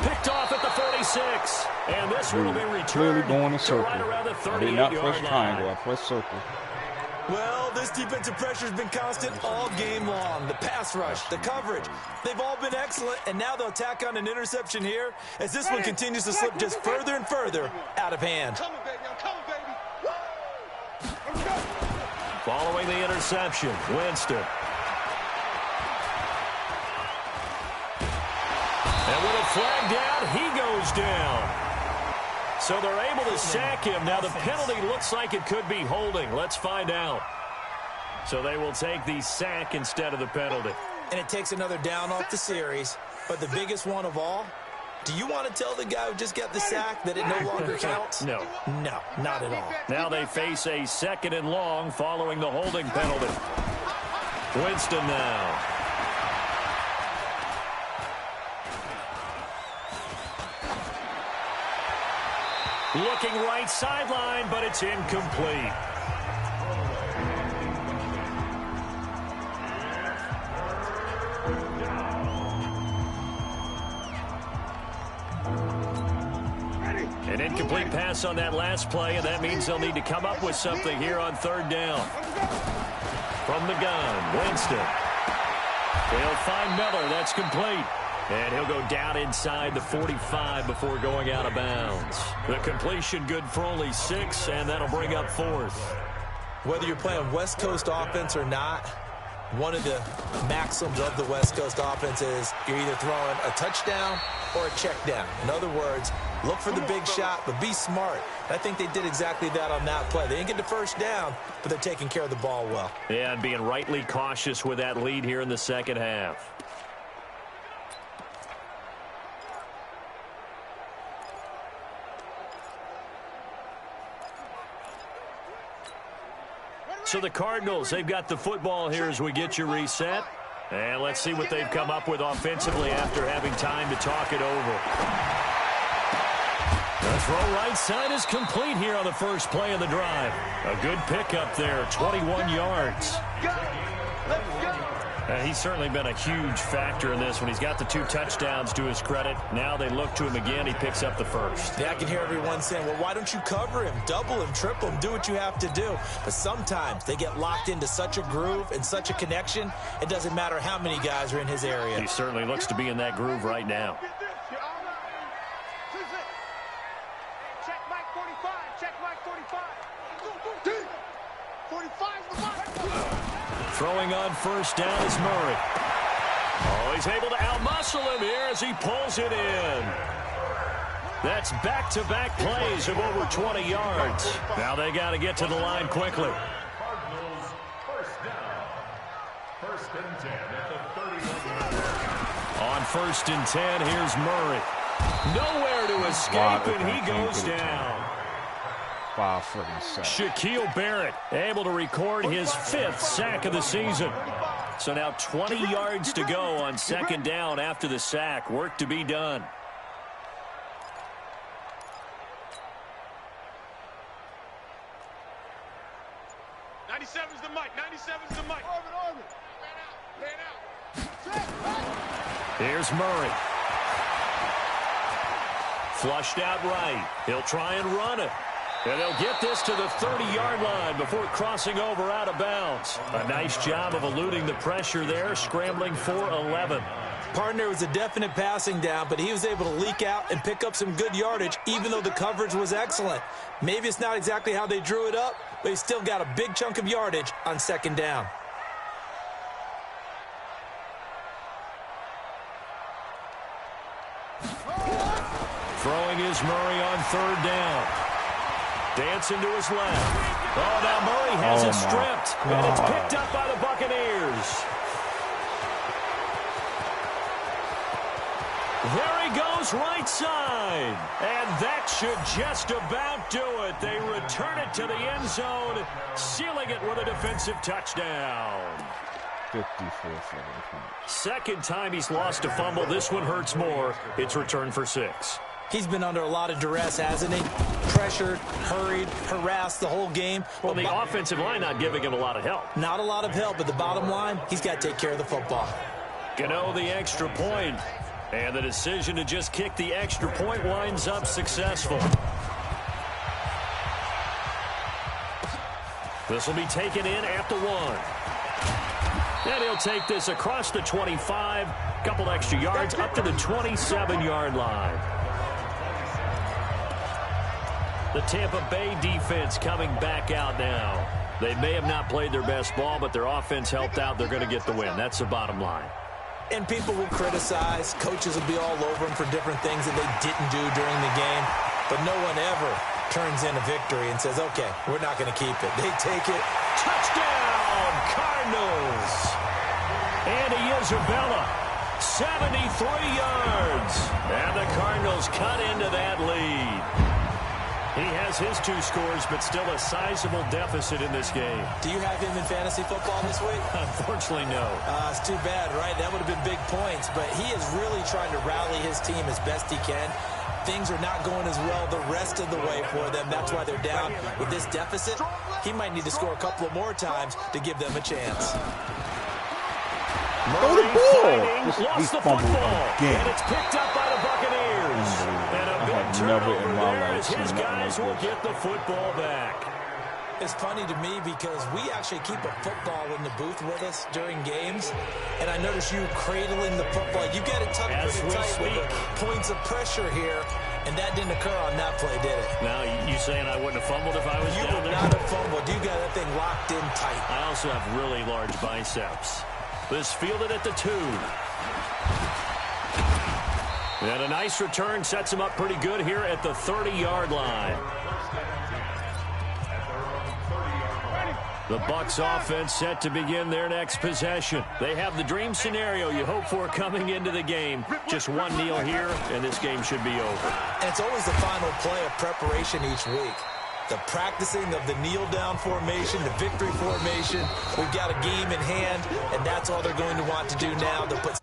Picked off at the 46. And this one will be returned clearly going in circle. Right around the 38-yard line. I did not press triangle. I pressed circle. Well, this defensive pressure has been constant all game long. The pass rush, the coverage, they've all been excellent, and now they'll tack on an interception here as this one continues to slip just further and further out of hand. Following the interception, Winston. And with a flag down, he goes down. So they're able to sack him. Now the penalty looks like it could be holding. Let's find out. So they will take the sack instead of the penalty. And it takes another down off the series. But the biggest one of all, do you want to tell the guy who just got the sack that it no longer counts? No. No, not at all. Now they face a 2nd and long following the holding penalty. Winston now. Looking right sideline, but it's incomplete. An incomplete pass on that last play, and that means they'll need to come up with something here on 3rd down. From the gun, Winston. They'll find Miller. That's complete. And he'll go down inside the 45 before going out of bounds. The completion good for only 6, and that'll bring up 4th. Whether you're playing West Coast offense or not, one of the maxims of the West Coast offense is you're either throwing a touchdown or a check down. In other words, look for the big shot, but be smart. I think they did exactly that on that play. They didn't get the 1st down, but they're taking care of the ball well. Yeah, and being rightly cautious with that lead here in the 2nd half. So the Cardinals, they've got the football here as we get you reset. And let's see what they've come up with offensively after having time to talk it over. The throw right side is complete here on the first play of the drive. A good pickup there, 21 yards. He's certainly been a huge factor in this one. He's got the 2 touchdowns to his credit. Now they look to him again. He picks up the 1st. Yeah, I can hear everyone saying, well, why don't you cover him, double him, triple him, do what you have to do. But sometimes they get locked into such a groove and such a connection, it doesn't matter how many guys are in his area. He certainly looks to be in that groove right now. Check Mike 45. Check Mike 45. 45. Throwing on 1st down is Murray. Oh, he's able to outmuscle him here as he pulls it in. That's back-to-back plays of over 20 yards. Now they got to get to the line quickly. Cardinals 1st down. 1st and 10 at the 31. On 1st and 10, here's Murray. Nowhere to escape, and he goes down. 5 freaking sacks. Shaquille Barrett able to record his 5th sack of the season. So now 20 yards to go on 2nd down after the sack. Work to be done. '97's the mic. 97's the mic. Here's Murray. Flushed out right. He'll try and run it. And they'll get this to the 30-yard line before crossing over out of bounds. A nice job of eluding the pressure there, scrambling for 11. Partner was a definite passing down, but he was able to leak out and pick up some good yardage, even though the coverage was excellent. Maybe it's not exactly how they drew it up, but he still got a big chunk of yardage on 2nd down. Throwing is Murray on 3rd down. Dancing to his left. Oh, now Murray has it stripped. And it's picked up by the Buccaneers. There he goes, right side. And that should just about do it. They return it to the end zone, sealing it with a defensive touchdown. 54 for the points. 2nd time he's lost a fumble. This one hurts more. It's returned for 6. He's been under a lot of duress, hasn't he? Pressured, hurried, harassed the whole game. Well, the offensive line not giving him a lot of help. Not a lot of help, but the bottom line, he's got to take care of the football. Gano the extra point. And the decision to just kick the extra point winds up successful. This will be taken in at the 1. And he'll take this across the 25. Couple extra yards up to the 27-yard line. The Tampa Bay defense coming back out now. They may have not played their best ball, but their offense helped out. They're going to get the win. That's the bottom line. And people will criticize. Coaches will be all over them for different things that they didn't do during the game. But no one ever turns in a victory and says, okay, we're not going to keep it. They take it. Touchdown, Cardinals. Andy Isabella, 73 yards. And the Cardinals cut into that lead. He has his 2 scores, but still a sizable deficit in this game. Do you have him in fantasy football this week? Unfortunately, no. It's too bad, right? That would have been big points, but he is really trying to rally his team as best he can. Things are not going as well the rest of the way for them. That's why they're down with this deficit. He might need to score a couple of more times to give them a chance. Murray fighting, lost the football, again. and it's picked up by the Buccaneers. And a big turnover there as his guys will get the football back. It's funny to me because we actually keep a football in the booth with us during games, and I notice you cradling the football. You get it tucked pretty tight with the points of pressure here, and that didn't occur on that play, did it? Now, you saying I wouldn't have fumbled if I was You down would there? not have fumbled. You got that thing locked in tight. I also have really large biceps. This fielded at the 2. And a nice return sets him up pretty good here at the 30-yard line. The Bucs offense set to begin their next possession. They have the dream scenario you hope for coming into the game. Just one kneel here, and this game should be over. And it's always the final play of preparation each week. The practicing of the kneel-down formation, the victory formation. We've got a game in hand, and that's all they're going to want to do now to put